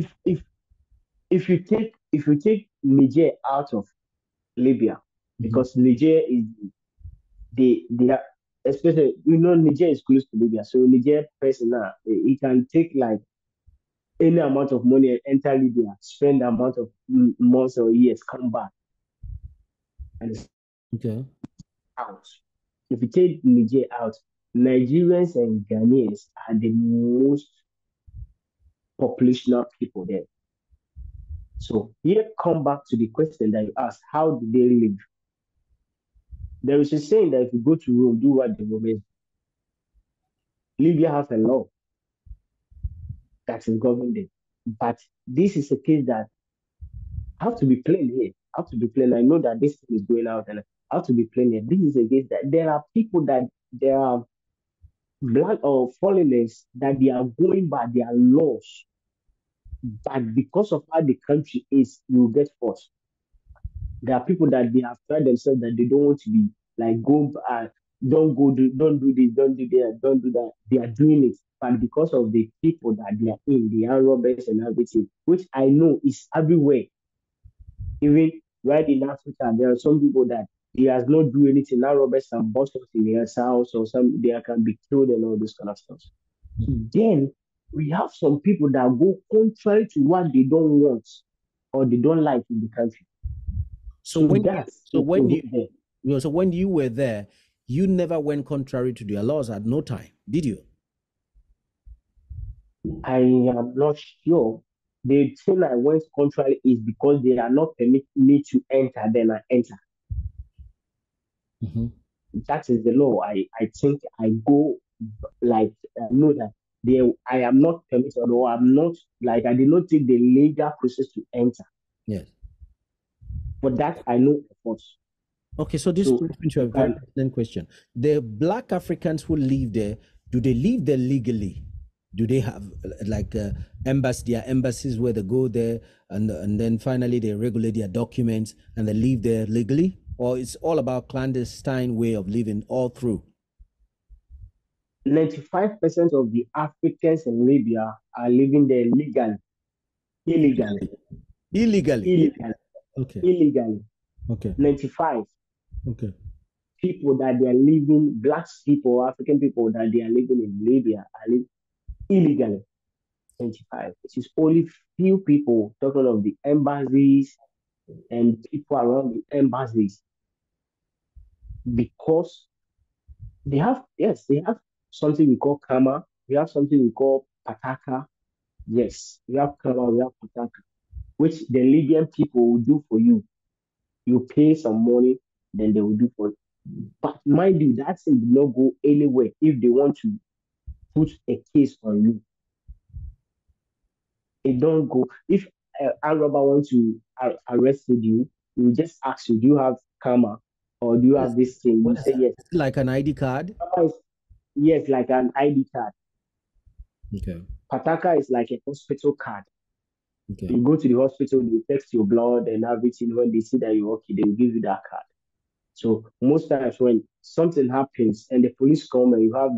If you take Niger out of Libya, because Niger is they are, especially Niger is close to Libya, so Niger person now it can take like any amount of money and enter Libya, spend the amount of months or years, come back. And okay. Out. If you take Niger out, Nigerians and Ghanaians are the most populational people there. So here come back to the question that you asked, how do they live? There is a saying that if you go to Rome, do what the Romans do. Libya has a law that is governing them. But this is a case that I have to be plain here. I have to be plain. I know that this thing is going out and I have to be plain here. This is a case that there are people that there are black or foreigners that they are going by their laws. But because of how the country is, you will get forced. There are people that they have tried themselves that they don't want to be like don't do this, don't do that, don't do that. They are doing it, but because of the people that they are in, the armed robbers and everything, which I know is everywhere. Even right in Africa, there are some people that he has not do anything. Now robbers and busters in their house or some they can be killed and all this kind of stuff. Then we have some people that go contrary to what they don't want or they don't like in the country. So when you were there, you never went contrary to their laws at no time, did you? I am not sure. The thing I went contrary is because they are not permitting me to enter, then I enter. That is the law. I think I go like I know that I am not permitted, or I'm not like I did not take the legal process to enter. Yes. But that I know of course. Okay, so this brings me to a very important question. The Black Africans who live there, do they live there legally? Do they have like their embassies where they go there and then finally they regulate their documents and they live there legally? Or it's all about clandestine way of living all through? 95% of the Africans in Libya are living there illegally. Illegally. Okay. Illegally. Okay. 95 Okay. people that they are living, black people, African people that they are living in Libya are living illegally. 25. It is only few people talking of the embassies and people around the embassies because they have, yes, they have something we call karma. We have something we call pataka. Yes, we have karma, we have pataka, which the Libyan people will do for you. You pay some money, then they will do for you. But mind you, that thing will not go anywhere if they want to put a case on you. It don't go. If a robber wants to arrest you, he will just ask you, do you have karma or do you have this thing? You What is say that? yes. Is it like an ID card? Karma is, yes, like an ID card. Okay. Pataka is like a hospital card. Okay. You go to the hospital, they test your blood and everything. When they see that you're okay, they will give you that card. So most times when something happens and the police come and you have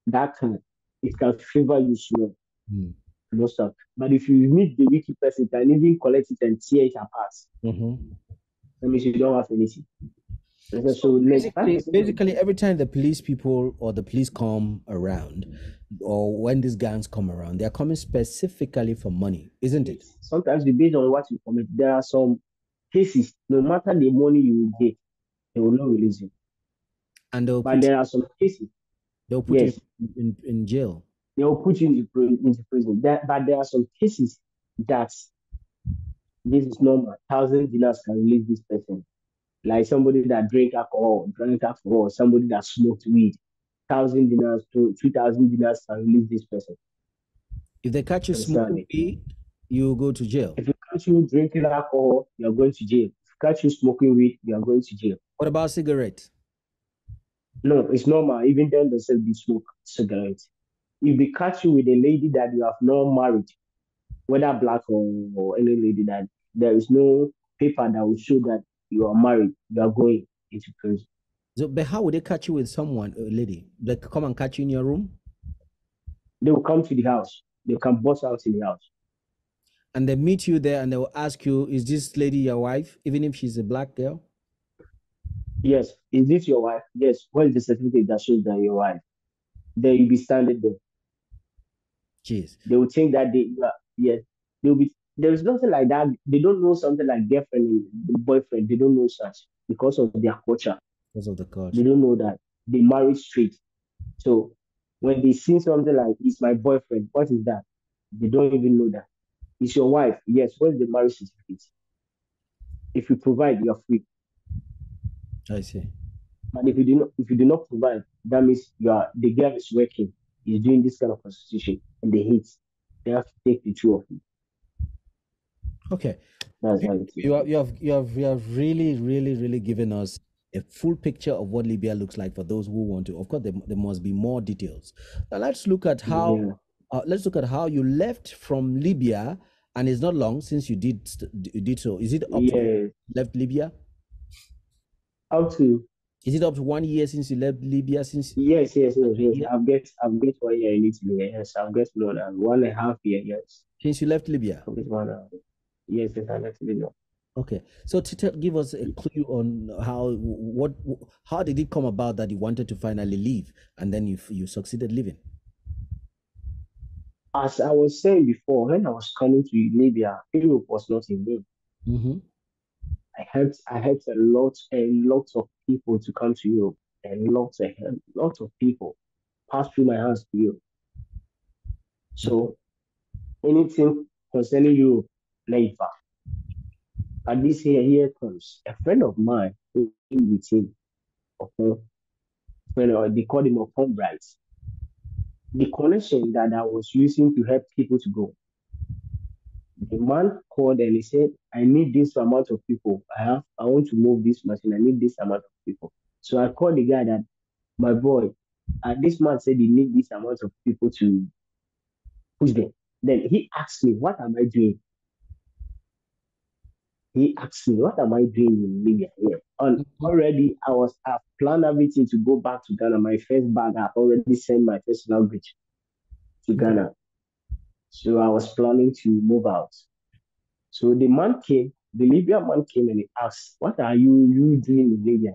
that card, it can favor you small. Mm. No stuff. But if you meet the wicked person, you can even collect it and tear it apart. Mm-hmm. That means you don't have anything. So Basically, every time the police people or the police come around, or when these gangs come around, they are coming specifically for money, isn't it? sometimes based on what you commit, there are some cases, no matter the money you get, they will not release you. And But there are some cases, they'll put yes, you in jail. they will put you into prison. But there are some cases that this is normal. 1,000 dinars can release this person. Like somebody that drank alcohol, somebody that smoked weed. 1,000 dinars to 2,000 dinars can release this person. If they catch you smoking weed, you go to jail. If you catch you drinking alcohol, you are going to jail. If you catch you smoking weed, you are going to jail. What about cigarettes? No, it's normal. Even then, they say they smoke cigarettes. If they catch you with a lady that you have not married, whether black or any lady, that there is no paper that will show that you are married, you are going into prison. So, but how would they catch you with someone, a lady? They come and catch you in your room? They will come to the house. They can bust out in the house. And they meet you there and they will ask you, is this lady your wife, even if she's a black girl? Yes. Is this your wife? Yes. What is the certificate that shows that your wife? Then you'll be standing there. Jeez. They will think that yes. They'll be, there is nothing like that. They don't know something like girlfriend and boyfriend. They don't know such because of their culture. Because of the culture. They don't know that. They marry straight. So when they see something like, it's my boyfriend, what is that? They don't even know that. It's your wife. Yes. What's the marriage certificate? If you provide, you're free. I see. But if you do not provide, that means the girl is working, is doing this kind of prostitution, and they hate. They have to take the two of you. Okay. That's how it is. You have really given us a full picture of what Libya looks like for those who want to. Of course, there must be more details. Now let's look at how you left from Libya, and it's not long since you did so. Is it up to left Libya? Up to. Is it up to 1 year since you left Libya? Yes. I've got 1 year in Italy. Yes, I've got more than 1.5 years. Yes. Since you left Libya. Yes, I left Libya. Okay, so to give us a clue on how did it come about that you wanted to finally leave, and then you succeeded leaving? As I was saying before, when I was coming to Libya, Europe was not in me. Mm-hmm. I helped a lot of people to come to Europe. A lot of people passed through my hands to Europe. So anything concerning Europe, later. But this here comes a friend of mine who came with him. They called him upon bright. The connection that I was using to help people to go. The man called and he said, I need this amount of people. I want to move this machine. I need this amount of people. So I called the guy that, my boy, this man said he need this amount of people to push them. Then he asked me, what am I doing? He asked me, what am I doing in Libya here? And already I've planned everything to go back to Ghana. My first bag, I've already sent my personal bridge to Ghana. So I was planning to move out. So the man came the Libyan man came and he asked, "What are you doing in Libya?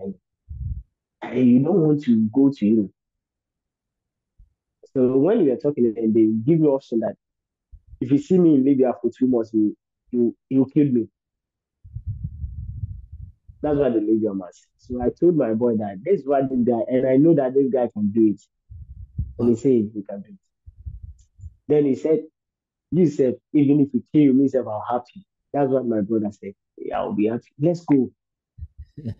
You don't want to go to Europe." So when we were talking, and they give me option that if you see me in Libya for 2 months, you kill me. That's what the Libyan man said. So I told my boy that this is what this guy, and I know that this guy can do it. And he said he can do it. Then he said, "You said even if you kill me, I'll happy." That's what my brother said. "Yeah, I'll be happy. Let's go."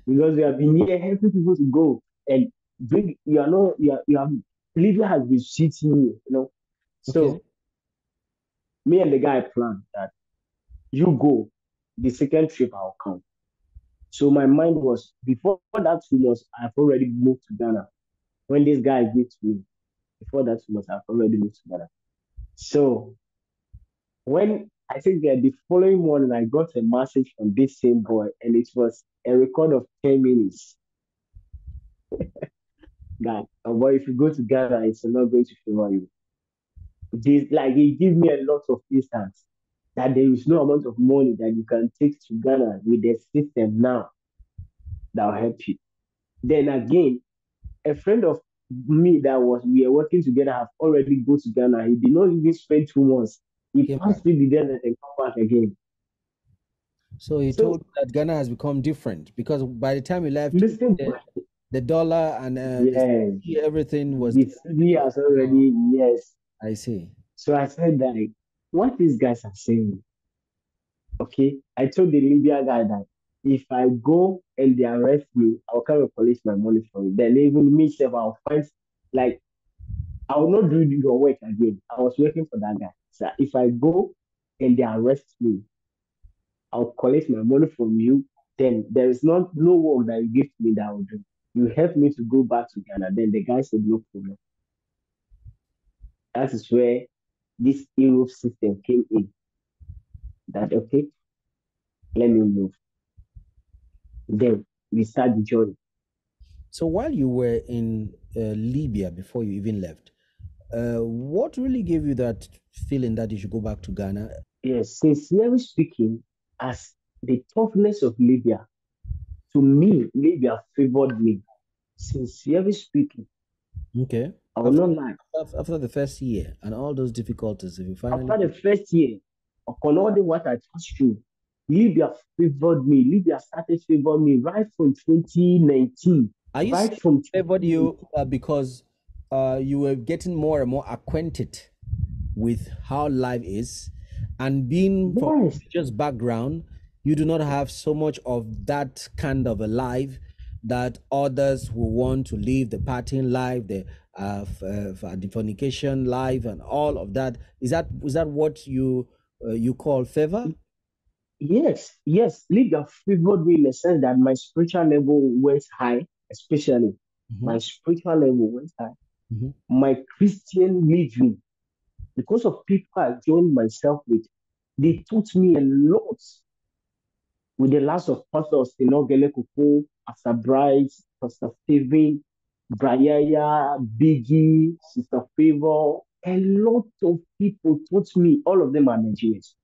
Because we have been here helping people to go and bring. You are not. You have. Libya has been cheating you. So Okay. me and the guy planned that you go, the second trip I'll come. So my mind was before that 2 months, I've already moved to Ghana. When this guy gave to me, before that 2 months, I've already moved to Ghana. So when I think that the following morning, I got a message from this same boy, and it was a record of 10 minutes. Guy, boy, if you go to Ghana, it's not going to favor you. This, like, he gave me a lot of instance that there is no amount of money that you can take to Ghana with the system now that will help you. Then again, a friend of me that we are working together have already go to Ghana. He did not even spend 2 months. He Came passed back. through the desert and come back again. So he told So you that Ghana has become different because by the time he left, listen, the dollar and yes, everything was the different. city has already, yes. I see. So I said that what these guys are saying, okay? I told the Libya guy that if I go and they arrest me, I'll come and police my money from you. Then even me, I'll find, like, I will not do your work again. I was working for that guy. So if I go and they arrest me, I'll collect my money from you. Then there is no work that you give to me that I will do. You help me to go back to Ghana. Then the guy said, no problem. That is where this Europe system came in. That, okay, let me move. Then we start the journey. So while you were in Libya before you even left, what really gave you that feeling that you should go back to Ghana? Yes, sincerely speaking, as the toughness of Libya, to me, Libya favored me. Sincerely speaking, Okay. I will not lie. After the first year and all those difficulties, if you finally After the first year, upon all the what I passed through, Libya favored me. Libya started favoring me right from 2019. Are you Right saying from it favored you because you were getting more and more acquainted with how life is, and being from a yes, religious background, you do not have so much of that kind of a life that others who want to live the partying life, the fornication life, and all of that. Is that what you call favor? yes. Libya favored me in the sense that my spiritual level went high, especially Mhm, my spiritual level went high. mhm. My Christian living, because of people I joined myself with, they taught me a lot. With the last of pastors Inogele Kuku, Pastor Bright, Pastor Steven, Briaya, Biggie, Sister Favor, a lot of people taught me. All of them are Nigerians.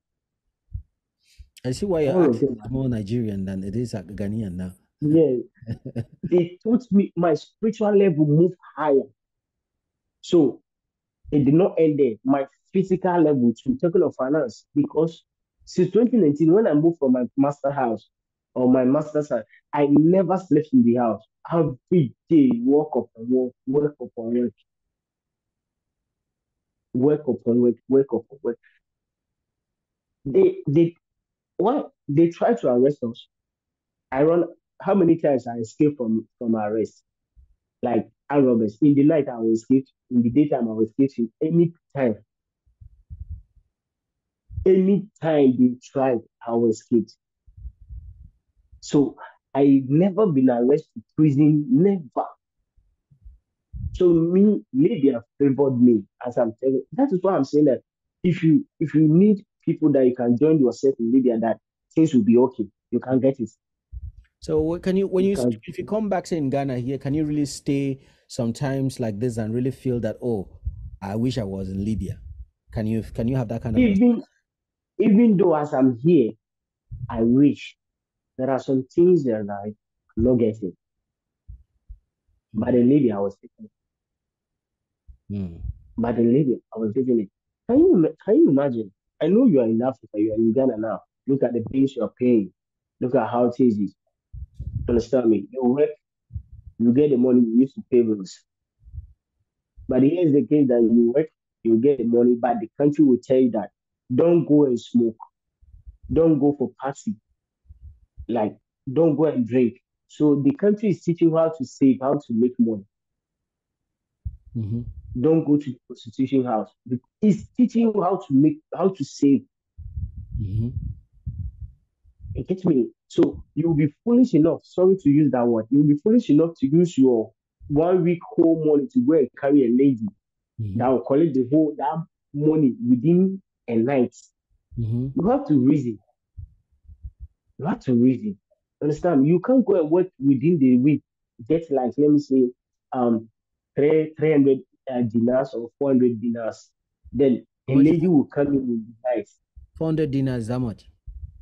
I see why your All of accent them is are. more Nigerian than it is Ghanaian now. Yeah, they taught me my spiritual level moved higher. So it did not end there. My physical level to talking of finance, because since 2019, when I moved from my master house or my master's house, I never slept in the house. Every day, work upon work, work upon work, work upon work, work upon work. They what they tried to arrest us. I run how many times I escaped from arrest? Like armed robbers. In the night I will escape. In the daytime I will escape. Any time. Anytime they tried, I will escape. So I never been arrested, prison, never. So me, Libya favored me, as I'm telling. That is why I'm saying that if you need people that you can join yourself in Libya, that things will be okay. You can get it. So can you You can. if you come back say in Ghana here, can you really stay sometimes like this and really feel that, oh, I wish I was in Libya? Can you have that kind of Even though as I'm here, I wish there are some things that I'm not getting. But in Libya, I was getting it. Mm. But in Libya, I was getting it. Can you imagine? I know you are in Africa, you are in Ghana now. Look at the things you are paying. Look at how it is. Understand me? You work, you get the money you use to pay bills. But here's the case that you work, you get the money, but the country will tell you that don't go and smoke, don't go for party, like don't go and drink. So the country is teaching you how to save, how to make money. Mm-hmm. Don't go to the prostitution house. It's teaching you how to save. Mm-hmm. You get me? So you'll be foolish enough, sorry to use that word, you'll be foolish enough to use your 1 week whole money to go and carry a lady that will collect the whole that money within a night. Mm-hmm. You have to reason. You have to reason. Understand? You can't go and work within the week, get like let me say 300 dinars or 400 dinars. Then a lady will come in with the nice. 400 dinars, how much?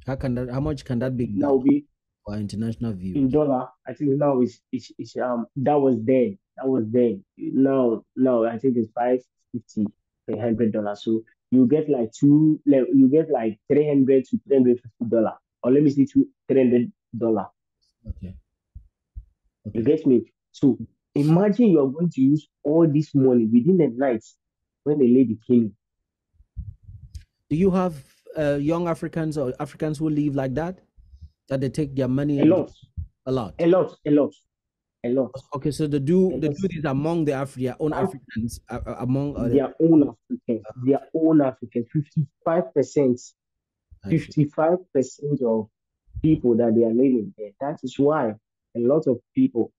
How much can that be That will be for international view? in dollar. I think now it's that was then. That was then. Now I think it's 550 per $100. So you get like you get like 300 to $350, or let me say $300. Okay. You get me? So imagine you are going to use all this money within the night when the lady came in. Do you have young Africans or Africans who live like that? That they take their money A and lot. a lot. A lot. A lot. A lot. Okay, so they do this among their own Africans, among their own Africans. Their own Africans. 55%. 55% of people that they are living there. That is why a lot of people,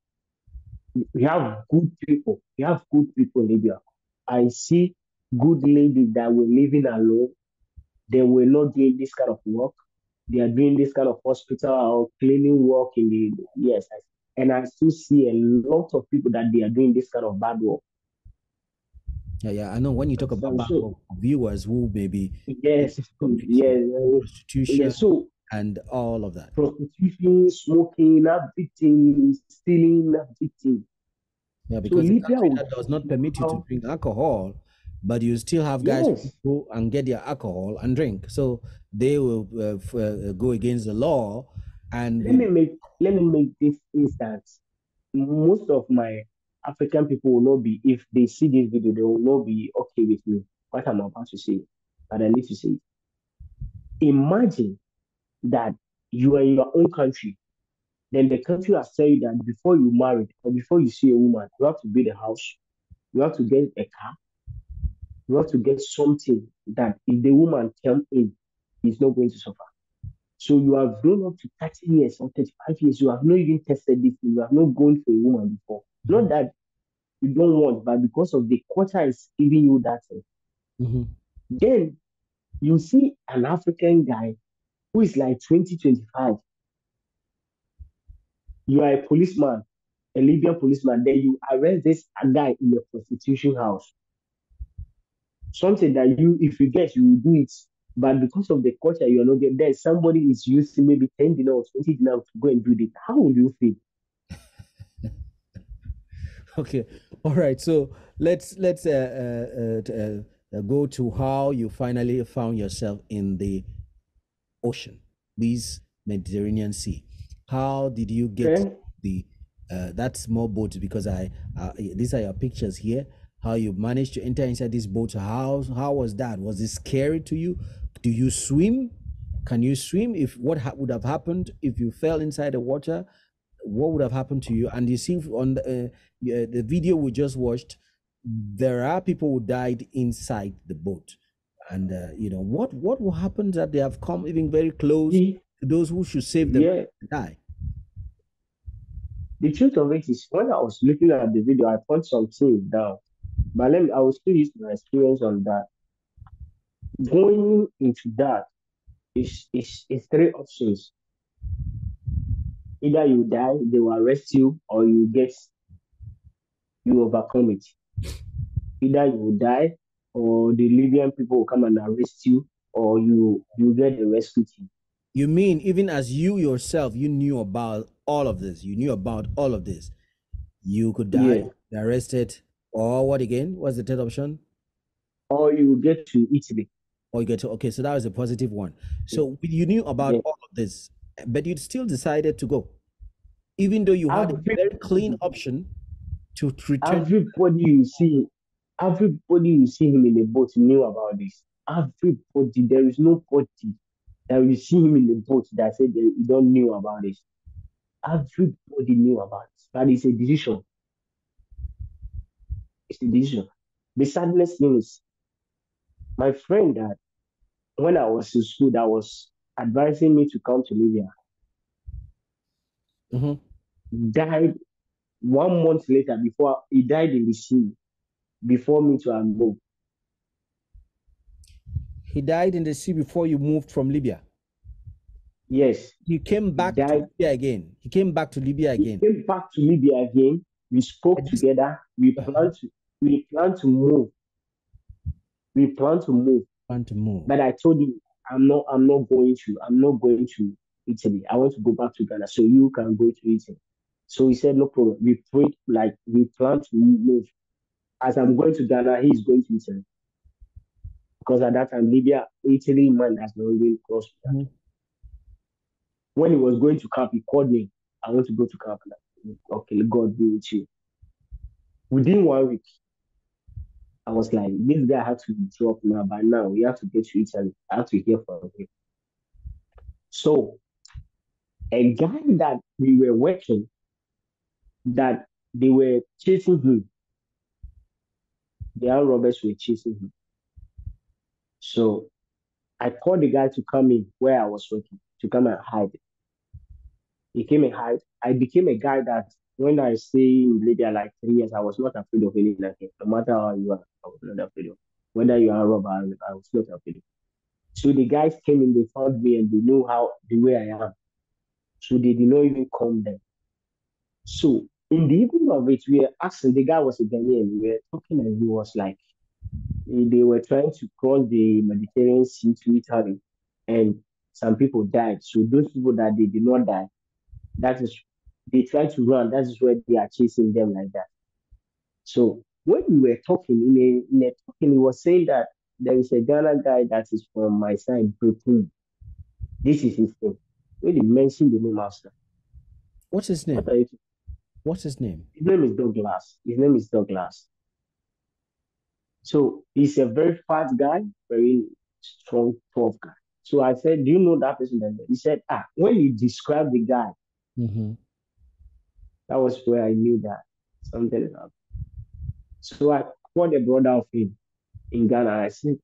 we have good people. We have good people in Libya. I see good ladies that were living alone. They were not doing this kind of work. They are doing this kind of hospital or cleaning work in the yes. And I still see a lot of people that they are doing this kind of bad work. Yeah, I know when you talk about viewers who maybe yes, prostitution so and all of that. Prostitution, smoking, everything, stealing, everything. Yeah, because so Libya that does not permit you to drink alcohol, but you still have guys who go and get their alcohol and drink. So they will go against the law. And let me make this instance. Most of my African people will not be, if they see this video, they will not be okay with me. What I'm about to say, but I need to say it. Imagine that you are in your own country. Then the country has said that before you marry or before you see a woman, you have to build a house, you have to get a car, you have to get something that if the woman comes in, he's not going to suffer. So you have grown up to 30 years or 35 years, you have not even tested this, you have not gone for a woman before. Mm-hmm. Not that you don't want, but because of the culture is giving you that thing. Mm-hmm. Then you see an African guy who is like 20, 25. You are a policeman, a Libyan policeman, then you arrest this guy in a prostitution house. Something that you, if you get, you will do it. But because of the culture, you're not getting there. Somebody is using maybe 10 dinars or 20 dinars to go and do this. How would you feel? Okay, all right. So let's go to how you finally found yourself in the ocean, this Mediterranean Sea. How did you get the that small boat? Because these are your pictures here. How you managed to enter inside this boat? How was that? Was it scary to you? Do you swim? Can you swim? If what would have happened if you fell inside the water? What would have happened to you? And you see on the video we just watched, there are people who died inside the boat. And what will happen that they have come even very close to those who should save them die? The truth of it is, when I was looking at the video, I put some things down. But I will still use my experience on that. Going into that is three options. Either you die, they will arrest you, or you overcome it. Either you will die, or the Libyan people will come and arrest you, or you get the rescue team. You mean even as you yourself, you knew about all of this? You knew about all of this. You could die, Yeah. be arrested, or what again? What's the third option? Or you get to Italy. Or you get to, okay, so that was a positive one. Yeah. So you knew about Yeah. all of this, but you still decided to go, even though you had a very clean Everybody, option to return. everybody you see, everybody you see him in the boat knew about this. Everybody, there is nobody that you see him in the boat that said they don't knew about this. Everybody knew about it. But it's a decision. It's a decision. The sadness thing is, my friend that when I was in school, that was advising me to come to Libya, Mhm. died 1 month later before he died in the sea before me to have moved. He died in the sea before you moved from Libya. Yes, He came he back to died. Libya again. He came back to Libya He again. came back to Libya again. We spoke At this- together. We plan to move. We plan to move. Want to move. But I told him I'm not going to Italy. I want to go back to Ghana. So you can go to Italy. So he said, no problem. We prayed, like we plan to move. As I'm going to Ghana, he's going to Italy. Because at that time, Libya, Italy man has not really crossed. Mhm. When he was going to camp, he called me. I want to go to camp. Okay, God be with you. Within 1 week, I was like, this guy has to drop now. By now, we have to get to Italy. I have to hear from him. So, a guy that we were working, that they were chasing him, the armed robbers were chasing him. So, I called the guy to come in where I was working, to come and hide. He came and hide. I became a guy that when I stay in Libya like 3 years, I was not afraid of anything. No matter how you are, I was not afraid of. Whether you are a robber, I was not afraid of. So the guys came in, they found me, and they know how the way I am. So they did not even come there. So in the evening of it, we were asking. The guy was a Ghanaian. We were talking, and he was like, they were trying to cross the Mediterranean Sea to Italy, and some people died. So those people that they did not die, that is, they try to run. That is where they are chasing them like that. So when we were talking in a talking, he was saying that there is a Ghana guy that is from my side, Brooklyn. This is his name. When he mentioned the name outside, What's his what name? are you? What's his name? His name is Douglas. His name is Douglas. So he's a very fast guy, very strong, tough guy. So I said, do you know that person? He said, when he described the guy, Mhm. that was where I knew that something happened. So I called a brother of him in Ghana. I said,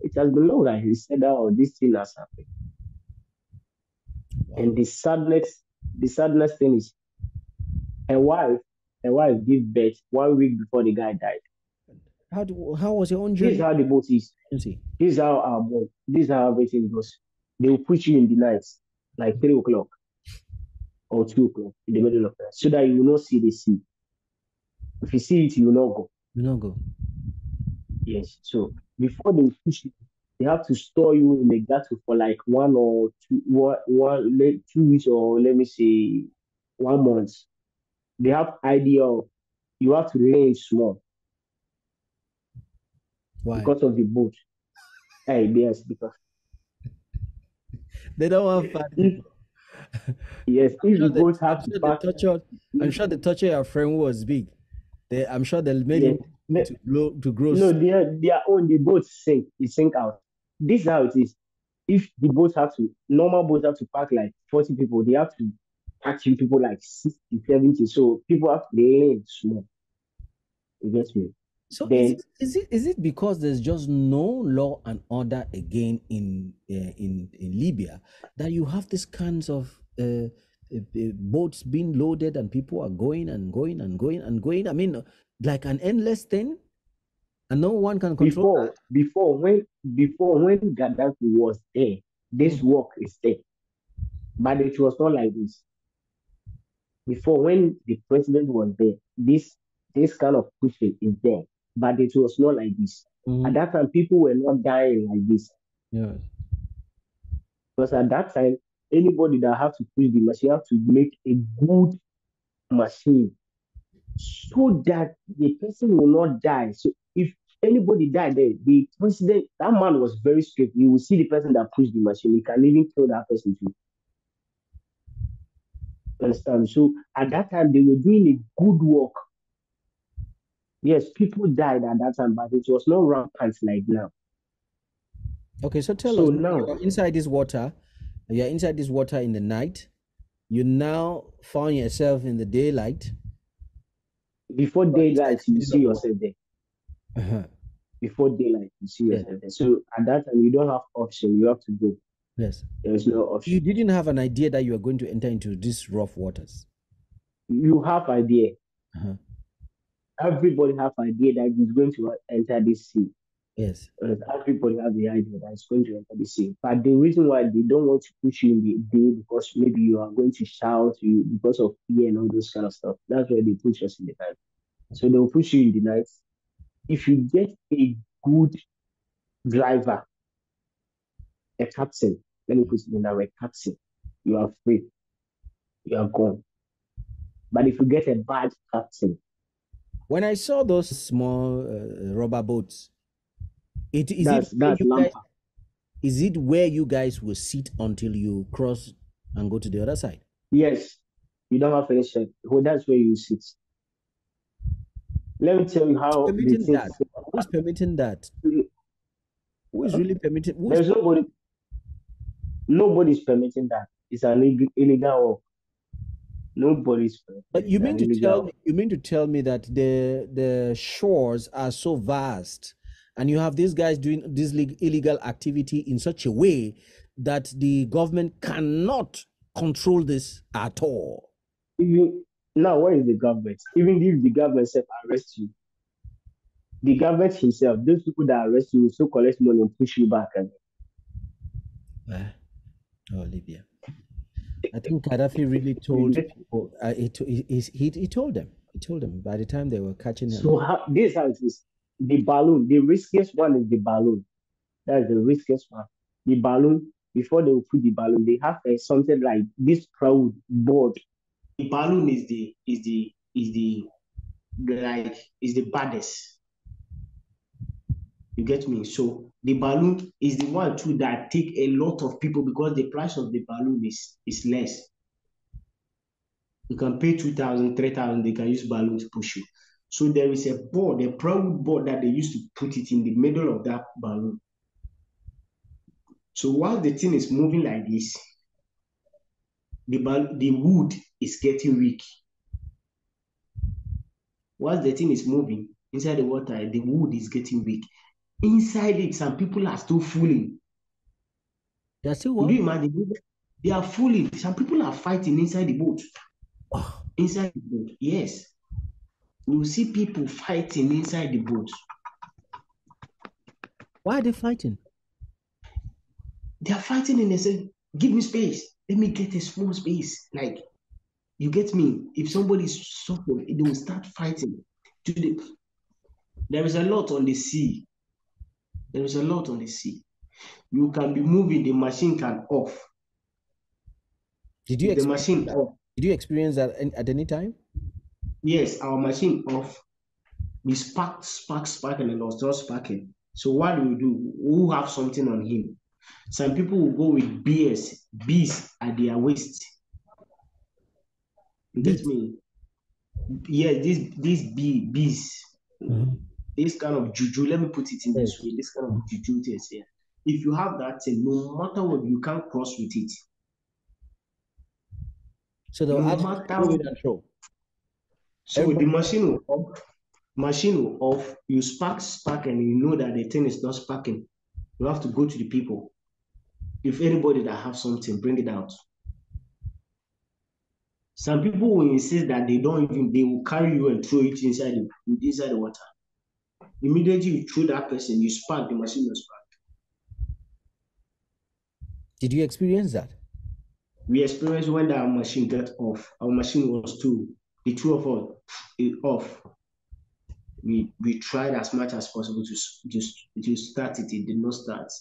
it has been long. He said, oh, this thing has happened. Wow. And the sadness thing is, a wife gave birth 1 week before the guy died. How was your own This is journey? how the boat is. See. This is how our boat. This is how everything goes. They will put you in the night, like 3 o'clock or 2 o'clock in the middle of the night, so that you will not see the sea. If you see it, you will not go. You know, go. Yes. So before they push you, they have to store you in a ghetto for like 2 weeks, or let me say 1 month. They have idea of you have to learn small Why? because of the boat. Yes, because They don't want fat if people. yes, if the boat I'm have to sure the pass, torture. I'm sure the torture your friend was big. I'm sure they made yes, him to grow. no, their own the boat sink, it sink out. This is how it is. If the boats have to normal boats have to pack like 40 people, they have to pack in people like 60, 70. So people have to learn small. You get me? So Then is it because there's just no law and order again in Libya that you have these kinds of boats being loaded and people are going and going and going and going? I mean, like an endless thing, and no one can control that. before when Gaddafi was there, this work is there. But it was not like this. Before, when the president was there, this kind of pushing is there. But it was not like this. At that time, people were not dying like this. Yeah. Because at that time, anybody that have to push the machine have to make a good machine so that the person will not die. So if anybody died there, the president, that man was very strict. You will see the person that pushed the machine. He can even kill that person too. Understand? So at that time, they were doing a good work. Yes, people died at that time, but it was not rampant like now. Okay, so tell So us, now, you're inside this water, you're inside this water in the night, you now found yourself in the daylight. before daylight, you see Middle of yourself there. Uh-huh. Before daylight, you see Yeah. yourself there. So at that time, you don't have option. You have to go. Yes. There's no option. You didn't have an idea that you were going to enter into these rough waters. You have idea. Uh-huh. Everybody have idea that he's going to enter this sea. Yes. Everybody have the idea that it's going to enter the sea. But the reason why they don't want to push you in the day because maybe you are going to shout you because of fear and all those kind of stuff. That's why they push us in the night. So they'll push you in the night. If you get a good driver, a captain, let me put it in that way, captain, you are free. You are gone. But if you get a bad captain, when I saw those small rubber boats, that's is it where you guys will sit until you cross and go to the other side? Yes, you don't have any check. Well, that's where you sit. Let me tell you how permitting that. Who's permitting that? Who is really permitting? There's nobody. Nobody's permitting that. It's an illegal work. Nobody's permitting. But you mean to tell me that the shores are so vast, and you have these guys doing this illegal activity in such a way that the government cannot control this at all? Now, where is the government? Even if the government arrest you, the government himself, those people that arrest you will still collect money and push you back. Oh, Libya. I think Gaddafi really told people. He told them. He told them by the time they were catching him. So this is how it is. The balloon, the riskiest one is the balloon. That is the riskiest one. The balloon, before they will put the balloon, they have something like this proud board. The balloon is the baddest. You get me? So the balloon is the one too that take a lot of people because the price of the balloon is less. You can pay 2,000, 3,000, they can use balloon to push you. So there is a board, a proud board that they used to put it in the middle of that balloon. So while the thing is moving like this, the wood is getting weak. While the thing is moving inside the water, the wood is getting weak. Inside it, some people are still fooling. They're still what? Could you imagine? They are fooling. Some people are fighting inside the boat. Oh. Inside the boat, yes. You will see people fighting inside the boat. Why are they fighting? They are fighting and they say, give me space. Let me get a small space. Like, you get me? If somebody is suffering, they will start fighting. There is a lot on the sea. There is a lot on the sea. You can be moving, the machine can off. Did you experience that at any time? Yes, our machine off. We spark, and it was not sparking. So what do we do? We'll have something on him. Some people will go with bees at their waist. You get me? Yeah, these bees. Mm-hmm. This kind of juju, let me put it in this way, this kind of juju test here. If you have that thing, no matter what, you can't cross with it. So the the machine will off, you spark, and you know that the thing is not sparking. You have to go to the people. If anybody that have something, bring it out. Some people will insist that they will carry you and throw it inside the water. Immediately you throw that person, you spark, the machine will spark. Did you experience that? We experienced when that machine got off. Our machine was the two of us off. We tried as much as possible to start it. It did not start.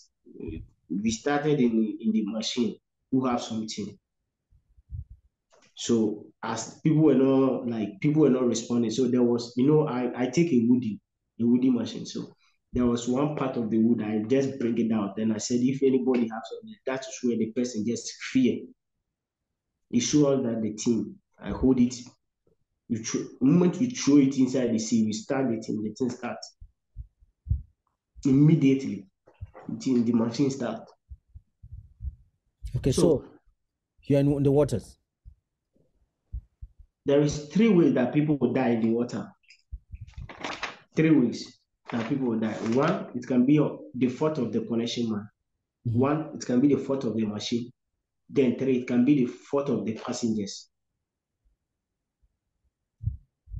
We started in the machine. who have something. So as people were not responding. So there was, I take a woody machine. So there was one part of the wood, I just bring it out. Then I said, if anybody has something, that is where the person gets fear. It shows that the thing, I hold it. The moment we throw it inside the sea, we start the thing starts. Immediately, the machine starts. Okay, so you're in the waters. There is 3 ways that people will die in the water. 3 ways that people will die. 1, it can be the fault of the connection man. 1, it can be the fault of the machine. Then 3, it can be the fault of the passengers.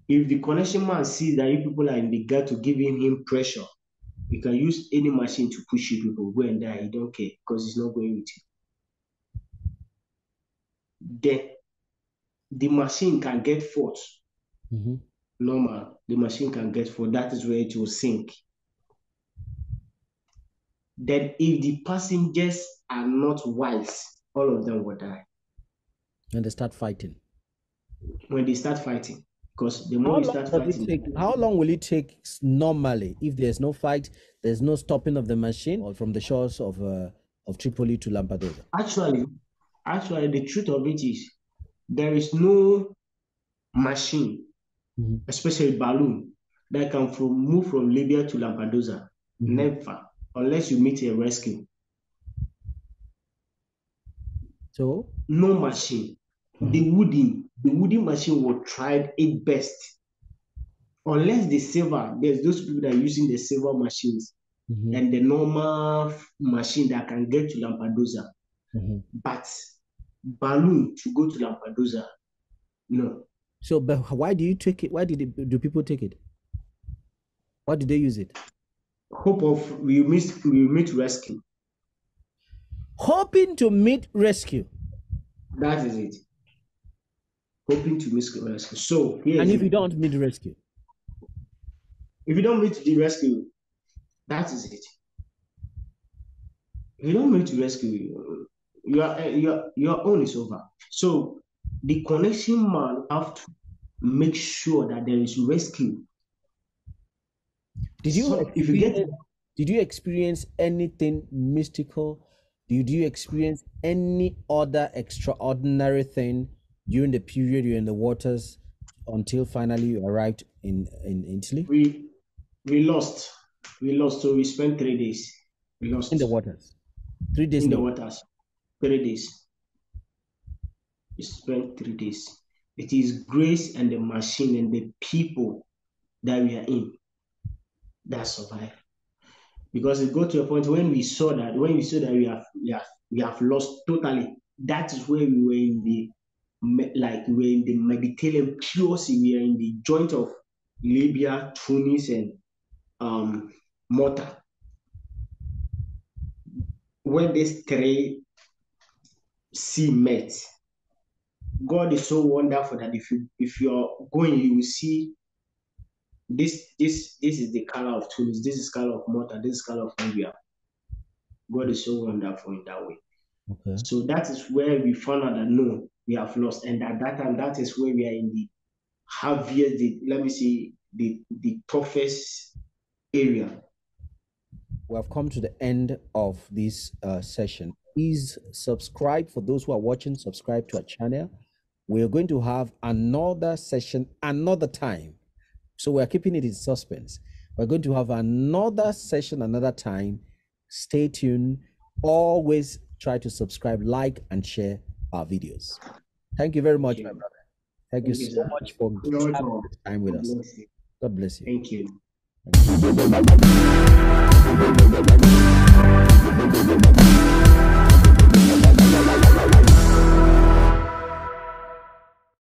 If the connection man sees that you people are in the gut to giving him pressure, you can use any machine to push you people, go and die. He don't care because he's not going with you. Then the machine can get fault. Normal, the machine can get fault. That is where it will sink. Then if the passengers are not wise, all of them will die. And they start fighting. When they start fighting, because the more you start fighting, how long will it take normally if there's no fight, there's no stopping of the machine, or from the shores of Tripoli to Lampedusa? Actually, the truth of it is there is no machine, especially balloon, that can move from Libya to Lampedusa. Never, unless you meet a rescue. So no machine. The wooden machine will try it best. Unless the silver, there's those people that are using the silver machines and the normal machine that can get to Lampedusa. But balloon to go to Lampedusa, no. So, but why do you take it? Why do people take it? Why do they use it? Hope of we meet rescue. Hoping to meet rescue. That is it. Hoping to meet rescue. So and if you don't meet rescue? If you don't meet the rescue, that is it. If you don't meet the rescue, your own is over. So the connection man have to make sure that there is rescue. Did you experience anything mystical? Did you experience any other extraordinary thing during the period you're in the waters until finally you arrived in Italy? We lost. So we spent 3 days. We lost in the waters. 3 days in the waters. 3 days. We spent 3 days. It is grace and the machine and the people that we are in that survive. Because it got to a point when we saw that we have lost totally. That is where we were in the Mediterranean pure sea. We are in the joint of Libya, Tunis, and Malta. When these 3 sea met, God is so wonderful that if you're going, you will see this is the color of Tunis, this is color of Malta, this is color of Libya. God is so wonderful in that way. Okay. So that is where we found out that no, we have lost, and at that time, that is where we are in the heaviest, the toughest area. We have come to the end of this session. Please subscribe. For those who are watching, subscribe to our channel. We are going to have another session another time. So we're keeping it in suspense. We're going to have another session another time. Stay tuned. Always try to subscribe, like, and share our videos. Thank you very much, my brother. Thank you so much for having this time with us. God bless you. Thank you. Thank you.